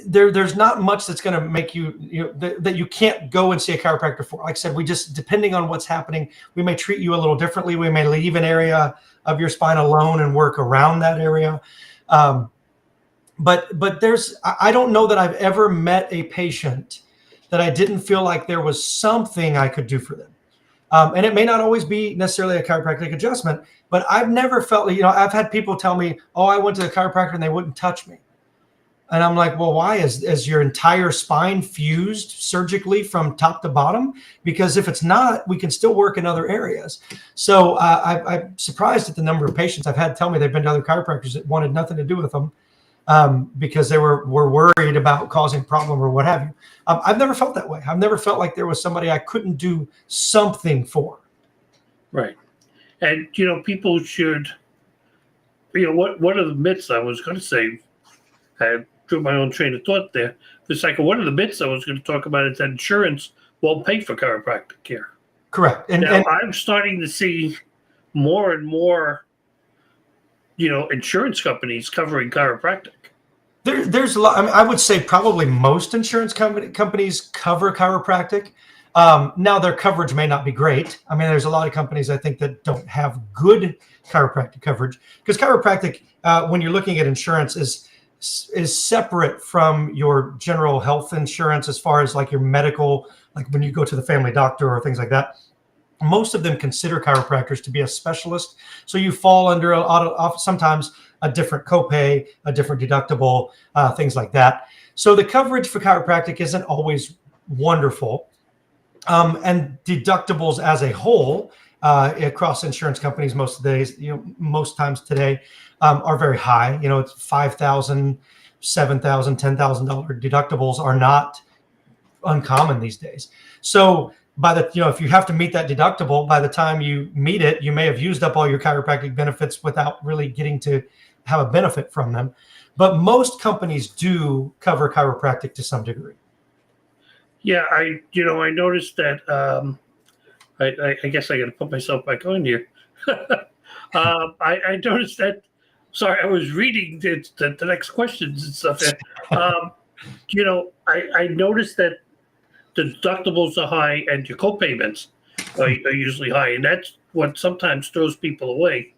there's not much that's going to make that you can't go and see a chiropractor for. Like I said, we just, depending on what's happening, we may treat you a little differently. We may leave an area of your spine alone and work around that area. But I don't know that I've ever met a patient that I didn't feel like there was something I could do for them. And it may not always be necessarily a chiropractic adjustment, but I've never felt, I've had people tell me, oh, I went to the chiropractor and they wouldn't touch me. And I'm like, well, why? Is your entire spine fused surgically from top to bottom? Because if it's not, we can still work in other areas. So I'm surprised at the number of patients I've had tell me they've been to other chiropractors that wanted nothing to do with them because they were worried about causing a problem or what have you. I've never felt that way. I've never felt like there was somebody I couldn't do something for. Right. And, people should, one of the myths I was going to say, I drew my own train of thought there. It's like one of the myths I was going to talk about is that insurance won't pay for chiropractic care. Correct. And I'm starting to see more and more, insurance companies covering chiropractic. There's a lot. I mean, I would say probably most insurance companies cover chiropractic. Now their coverage may not be great. I mean, there's a lot of companies I think that don't have good chiropractic coverage because chiropractic, when you're looking at insurance, is separate from your general health insurance as far as like your medical, like when you go to the family doctor or things like that. Most of them consider chiropractors to be a specialist. So you fall under sometimes a different copay, a different deductible, things like that. So the coverage for chiropractic isn't always wonderful. And deductibles as a whole across insurance companies most times today are very high. It's $5,000, $7,000, $10,000 deductibles are not uncommon these days. So if you have to meet that deductible, by the time you meet it, you may have used up all your chiropractic benefits without really getting to have a benefit from them. But most companies do cover chiropractic to some degree. Yeah, I noticed that. I guess I got to put myself back on here. I noticed that. Sorry, I was reading the next questions and stuff. I noticed that the deductibles are high and your co-payments are usually high, and that's what sometimes throws people away.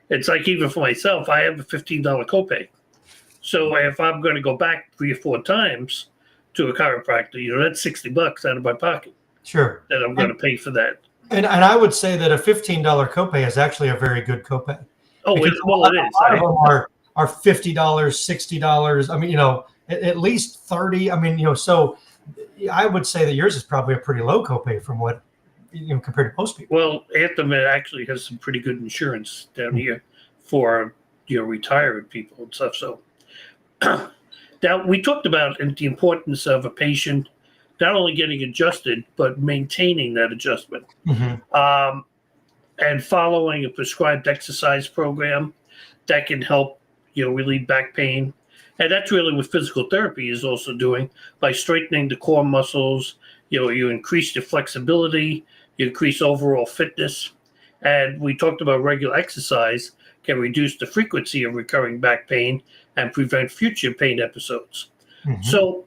It's like even for myself, I have a $15 copay. So if I'm going to go back 3 or 4 times to a chiropractor, that's $60 out of my pocket. Sure. That I'm going to pay for that. And I would say that a $15 copay is actually a very good copay. Oh, it is. A lot of them are $50, $60. I mean, at least 30. I mean, so I would say that yours is probably a pretty low copay from what, compared to most people. Well, Anthem actually has some pretty good insurance down here for retired people and stuff. So now we talked about the importance of a patient not only getting adjusted but maintaining that adjustment. Mm-hmm. And following a prescribed exercise program that can help, relieve back pain. And that's really what physical therapy is also doing by straightening the core muscles. You increase your flexibility, you increase overall fitness. And we talked about regular exercise can reduce the frequency of recurring back pain and prevent future pain episodes. Mm-hmm. So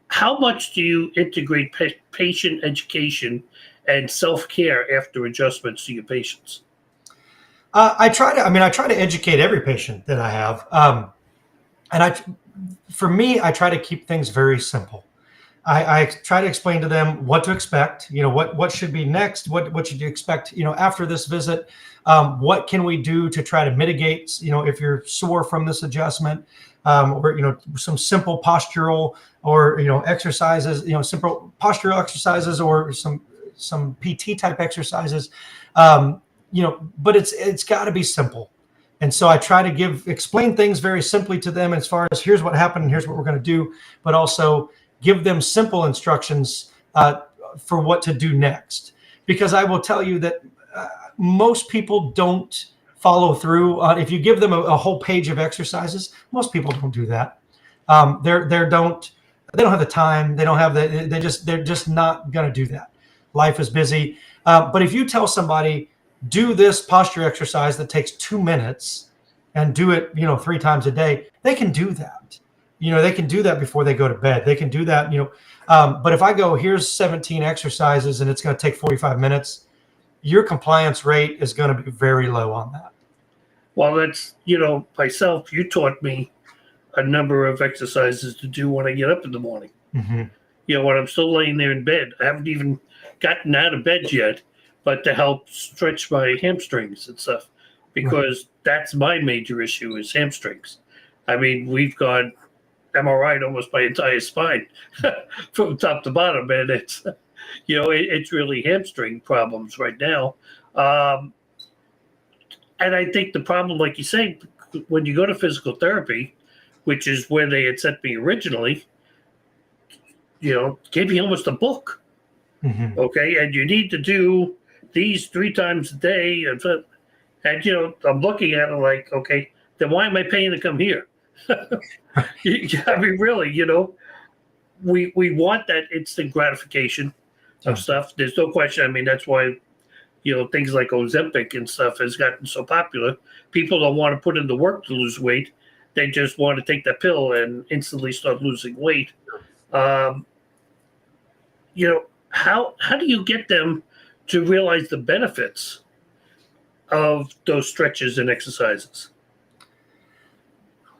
how much do you integrate patient education and self-care after adjustments to your patients? I try to educate every patient that I have. For me, I try to keep things very simple. I try to explain to them what to expect, what should be next, what should you expect, after this visit, what can we do to try to mitigate, if you're sore from this adjustment, or, some simple postural or, exercises, simple postural exercises or some PT type exercises, but it's got to be simple. And so I try to explain things very simply to them as far as here's what happened and here's what we're going to do, but also give them simple instructions for what to do next. Because I will tell you that most people don't follow through. If you give them a whole page of exercises, most people don't do that. They don't have the time. They don't have they're just not going to do that. Life is busy. But if you tell somebody, do this posture exercise that takes 2 minutes and do it, 3 times a day, they can do that. They can do that before they go to bed. They can do that, but if I go, here's 17 exercises and it's going to take 45 minutes, your compliance rate is going to be very low on that. Well, that's, myself, you taught me a number of exercises to do when I get up in the morning. Mm-hmm. When I'm still laying there in bed. I haven't even gotten out of bed yet, but to help stretch my hamstrings and stuff, because that's my major issue is hamstrings. I mean, we've got MRI'd almost my entire spine from top to bottom, and it's, it's really hamstring problems right now. And I think the problem, like you say, when you go to physical therapy, which is where they had sent me originally, gave me almost a book. Mm-hmm. Okay. And you need to do these 3 times a day. And I'm looking at it like, okay, then why am I paying to come here? I mean, really, we want that instant gratification of stuff. There's no question. I mean, that's why, things like Ozempic and stuff has gotten so popular. People don't want to put in the work to lose weight. They just want to take that pill and instantly start losing weight. How do you get them to realize the benefits of those stretches and exercises?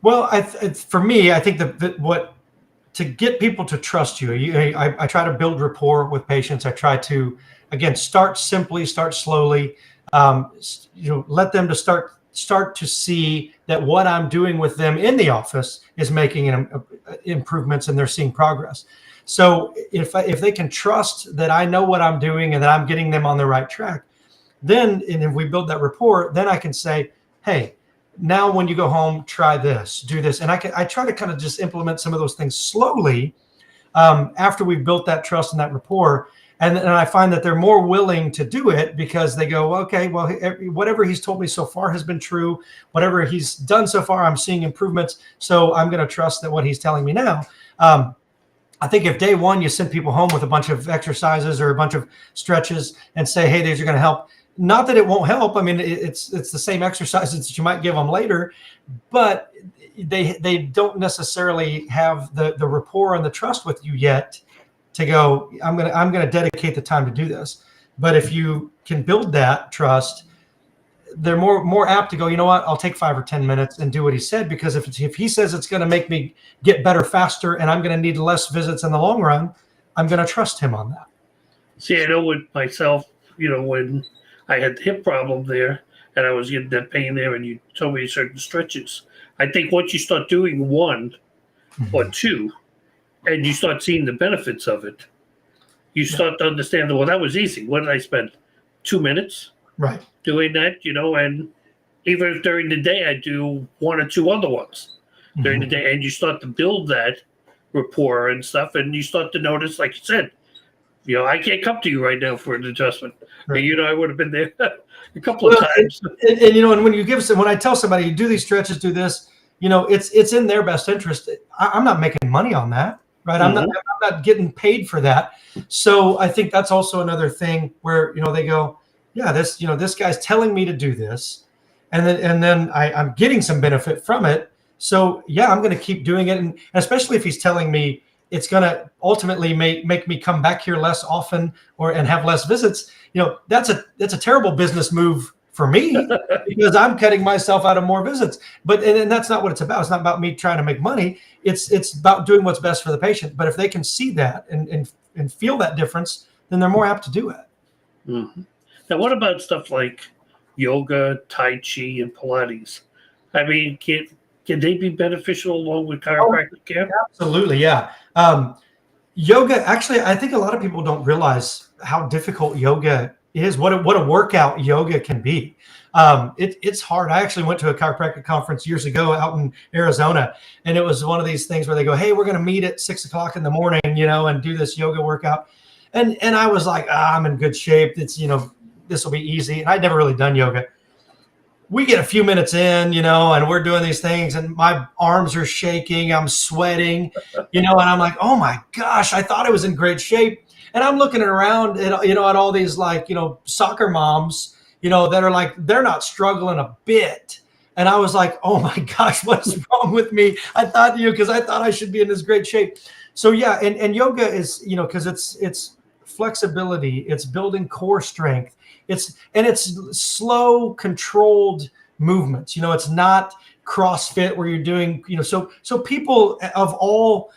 Well, for me, I think that to get people to trust you, I try to build rapport with patients. I try to, again, start simply, start slowly. Let them to start to see that what I'm doing with them in the office is making improvements and they're seeing progress. So if they can trust that I know what I'm doing and that I'm getting them on the right track, and if we build that rapport, then I can say, hey, now when you go home, try this, do this. And I try to kind of just implement some of those things slowly after we've built that trust and that rapport. And I find that they're more willing to do it because they go, okay, well, whatever he's told me so far has been true. Whatever he's done so far, I'm seeing improvements. So I'm going to trust that what he's telling me now. I think if day one you send people home with a bunch of exercises or a bunch of stretches and say, hey, these are going to help. Not that it won't help. I mean, it's the same exercises that you might give them later, but they don't necessarily have the rapport and the trust with you yet to go, I'm gonna dedicate the time to do this. But if you can build that trust, they're more apt to go, you know what, I'll take 5 or 10 minutes and do what he said, because if he says it's going to make me get better faster and I'm going to need less visits in the long run, I'm going to trust him on that. See, I know with myself, when I had the hip problem there and I was getting that pain there and you told me certain stretches, I think once you start doing 1 or 2 and you start seeing the benefits of it, you start to understand, well, that was easy. What did I spend? 2 minutes? Right. Doing that, and even if during the day I do 1 or 2 other ones during the day, and you start to build that rapport and stuff, and you start to notice, like you said, I can't come to you right now for an adjustment. Right. I would have been there a couple of times. And when I tell somebody, you do these stretches, do this, it's in their best interest. I'm not making money on that, right? I'm not getting paid for that. So I think that's also another thing where, they go, yeah, this guy's telling me to do this, and then I'm getting some benefit from it. So yeah, I'm going to keep doing it, and especially if he's telling me it's going to ultimately make me come back here less often and have less visits. That's a terrible business move for me because I'm cutting myself out of more visits. But and that's not what it's about. It's not about me trying to make money. It's about doing what's best for the patient. But if they can see that and feel that difference, then they're more apt to do it. Mm-hmm. Now, what about stuff like yoga, Tai Chi, and Pilates? I mean, can they be beneficial along with chiropractic care? Absolutely, yeah. Yoga, actually, I think a lot of people don't realize how difficult yoga is, what a workout yoga can be. It's hard. I actually went to a chiropractic conference years ago out in Arizona, and it was one of these things where they go, hey, we're going to meet at 6 o'clock in the morning, and do this yoga workout. And I was like, I'm in good shape. It's, this will be easy. And I'd never really done yoga. We get a few minutes in, and we're doing these things and my arms are shaking. I'm sweating, and I'm like, oh my gosh, I thought I was in great shape. And I'm looking around at all these soccer moms, that are like, they're not struggling a bit. And I was like, oh my gosh, what's wrong with me? I thought, because I thought I should be in this great shape. So yeah, and yoga is, because it's flexibility, it's building core strength, it's slow, controlled movements. It's not CrossFit where you're doing, so people of all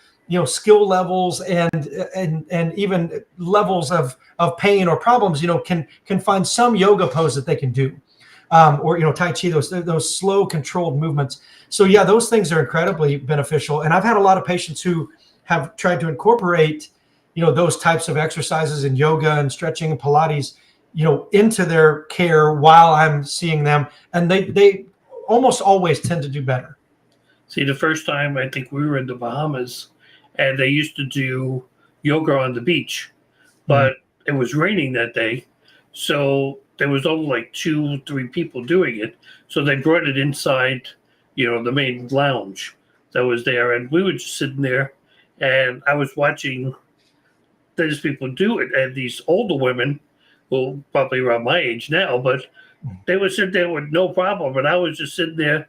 skill levels and even levels of pain or problems, can find some yoga pose that they can do. Or Tai Chi, those slow controlled movements. So yeah, those things are incredibly beneficial. And I've had a lot of patients who have tried to incorporate those types of exercises in yoga and stretching and Pilates into their care while I'm seeing them, and they almost always tend to do better. See, the first time I think we were in the Bahamas, and they used to do yoga on the beach, but it was raining that day, so there was only like 2-3 people doing it. So they brought it inside, the main lounge that was there. And we were just sitting there, and I was watching these people do it. And these older women, who probably around my age now, but they would sit there with no problem. And I was just sitting there,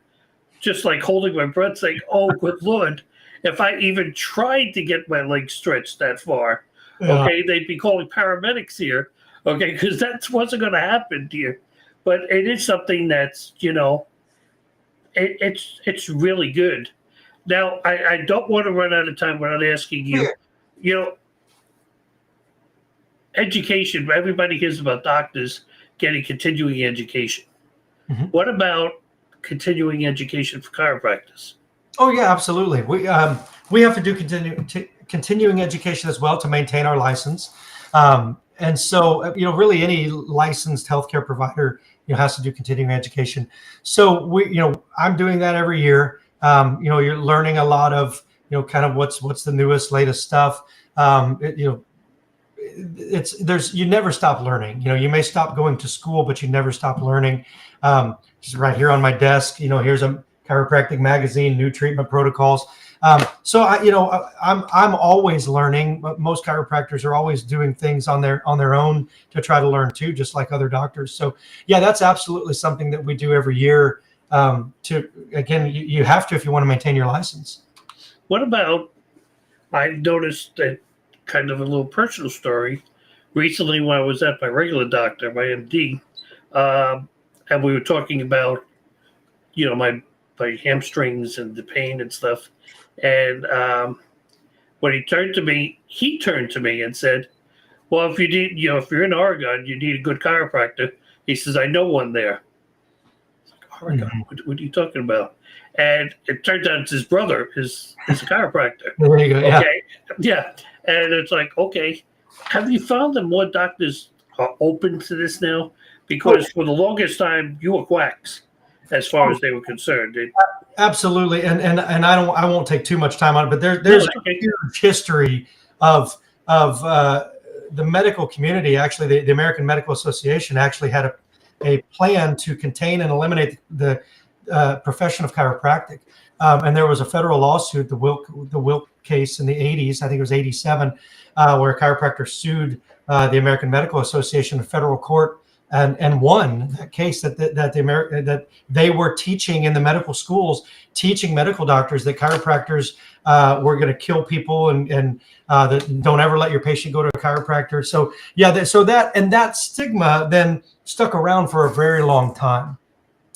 just like holding my breath, saying, oh, good Lord, if I even tried to get my legs stretched that far, okay, they'd be calling paramedics here. Okay, because that wasn't going to happen to you. But it is something that's, it's really good. Now, I don't want to run out of time without asking you, education, everybody hears about doctors getting continuing education. What about continuing education for chiropractors? Oh, yeah, absolutely. We have to do continuing education as well to maintain our license. And so, really any licensed healthcare provider, has to do continuing education. So I'm doing that every year. You're learning a lot of, kind of what's the newest, latest stuff. You never stop learning. You may stop going to school, but you never stop learning. Just right here on my desk, here's a chiropractic magazine, new treatment protocols. So I'm always learning. But most chiropractors are always doing things on their own to try to learn too, just like other doctors. So yeah, that's absolutely something that we do every year. You have to if you want to maintain your license. What about? I noticed that kind of a little personal story. Recently, when I was at my regular doctor, my MD, and we were talking about, my hamstrings and the pain and stuff. And when he turned to me and said, well, if you need, if you're in Oregon, you need a good chiropractor. He says, I know one there. Oregon, what are you talking about? And it turns out it's his brother is a chiropractor. There you go. Yeah. Okay. Yeah. And it's like, okay, have you found that more doctors are open to this now? Because for the longest time, you were quacks as far as they were concerned. Absolutely, and I won't take too much time on it, but there's a huge history of the medical community. Actually, the American Medical Association actually had a plan to contain and eliminate the profession of chiropractic, and there was a federal lawsuit, the Wilk case in the 80s. I think it was 87, where a chiropractor sued the American Medical Association in federal court. And won that case that they were teaching in the medical schools, teaching medical doctors that chiropractors were going to kill people and that don't ever let your patient go to a chiropractor. So yeah, that stigma then stuck around for a very long time,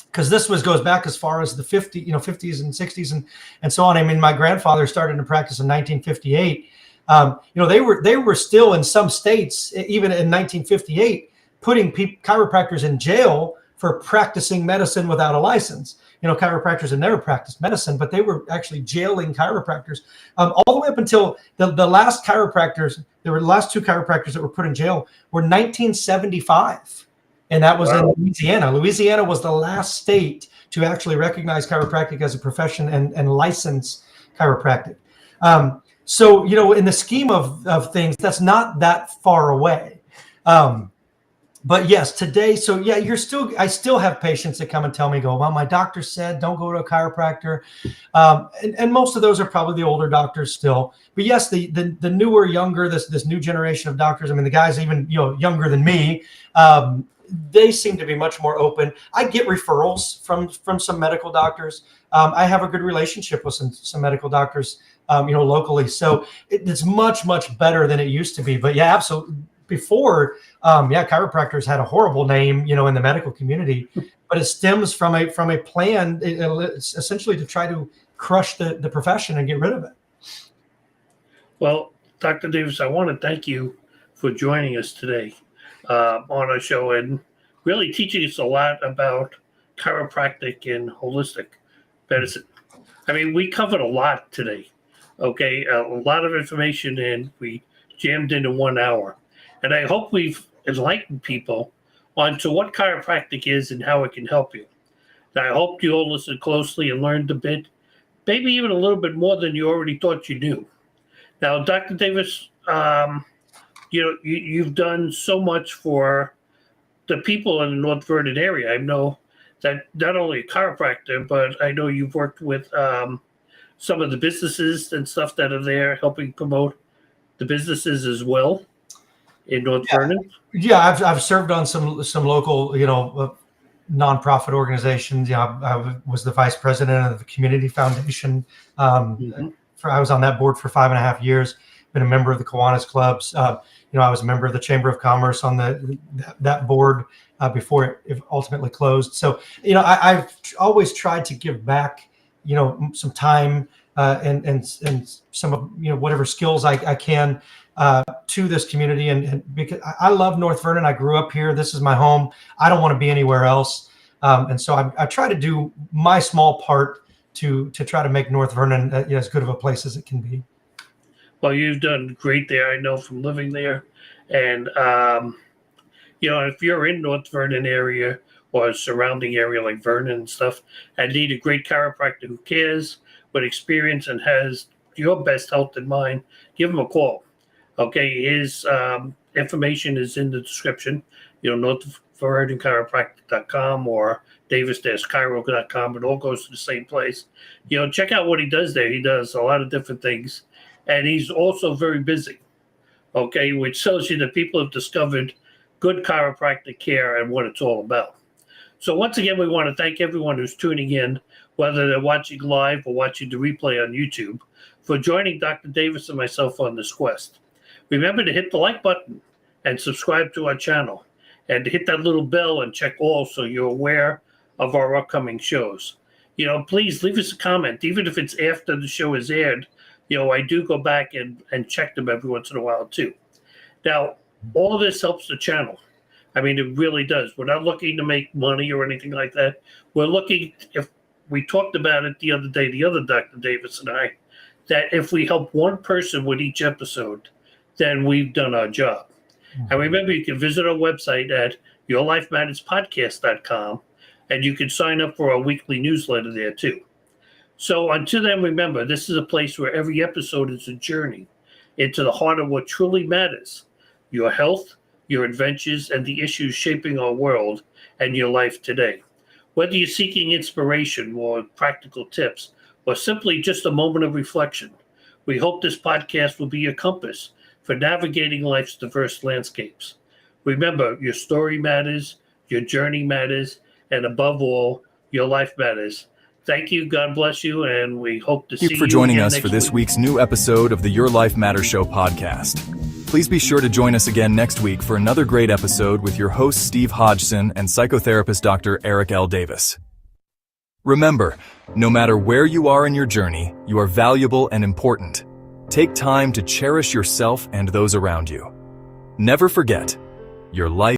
because this goes back as far as the 50s and 60s and so on. I mean, my grandfather started to practice in 1958. They were still in some states, even in 1958. Putting chiropractors in jail for practicing medicine without a license. Chiropractors had never practiced medicine, but they were actually jailing chiropractors all the way up until the last chiropractors. There were the last 2 chiropractors that were put in jail were 1975, and that was in Louisiana. Louisiana was the last state to actually recognize chiropractic as a profession and license chiropractic. So in the scheme of things, that's not that far away. But yes, today, so yeah, I still have patients that come and tell me, well, my doctor said, don't go to a chiropractor. And most of those are probably the older doctors still. But yes, the newer, younger, this new generation of doctors, I mean, the guys even, younger than me, they seem to be much more open. I get referrals from some medical doctors. I have a good relationship with some medical doctors, locally. So it's much, much better than it used to be. But yeah, absolutely. Before, chiropractors had a horrible name, in the medical community, but it stems from a plan, essentially to try to crush the profession and get rid of it. Well, Dr. Davis, I want to thank you for joining us today on our show and really teaching us a lot about chiropractic and holistic medicine. I mean, we covered a lot today, okay? A lot of information, and we jammed into 1 hour. And I hope we've enlightened people onto what chiropractic is and how it can help you. And I hope you all listened closely and learned a bit, maybe even a little bit more than you already thought you knew. Now, Dr. Davis, you've done so much for the people in the North Vernon area. I know that not only a chiropractor, but I know you've worked with some of the businesses and stuff that are there, helping promote the businesses as well in North Vernon. Yeah, I've served on some local, nonprofit organizations. I was the vice president of the community foundation. I was on that board for 5.5 years. Been a member of the Kiwanis clubs. I was a member of the Chamber of Commerce on that board before it ultimately closed. So, I've always tried to give back, some time and some of whatever skills I can to this community, and because I love North Vernon. I grew up here. This is my home. I don't want to be anywhere else. And so I try to do my small part to try to make North Vernon as good of a place as it can be. Well, you've done great there. I know from living there. And, if you're in North Vernon area or a surrounding area like Vernon and stuff, and need a great chiropractor who cares, with experience, and has your best health in mind, give him a call. Okay, his information is in the description. NorthVernonChiropractic.com or Davis-Chiro.com. It all goes to the same place. Check out what he does there. He does a lot of different things, and he's also very busy. Okay, which tells you that people have discovered good chiropractic care and what it's all about. So once again, we want to thank everyone who's tuning in, whether they're watching live or watching the replay on YouTube, for joining Dr. Davis and myself on this quest. Remember to hit the like button and subscribe to our channel, and to hit that little bell and check all so you're aware of our upcoming shows. Please leave us a comment, even if it's after the show is aired. I do go back and check them every once in a while too. Now, all of this helps the channel. I mean, it really does. We're not looking to make money or anything like that. We're looking, if we talked about it the other day, the other Dr. Davis and I, that if we help one person with each episode, then we've done our job. And remember, you can visit our website at yourlifematterspodcast.com, and you can sign up for our weekly newsletter there too. So until then, remember, this is a place where every episode is a journey into the heart of what truly matters: your health, your adventures, and the issues shaping our world and your life today. Whether you're seeking inspiration or practical tips, or simply just a moment of reflection, we hope this podcast will be your compass for navigating life's diverse landscapes. Remember, your story matters, your journey matters, and above all, your life matters. Thank you, God bless you, and we hope to see you Thank you for joining again us next for this week. week's new episode of the Your Life Matters Show podcast. Please be sure to join us again next week for another great episode with your host Steve Hodgson and psychotherapist Dr. Eric L. Davis. Remember, no matter where you are in your journey, you are valuable and important. Take time to cherish yourself and those around you. Never forget, your life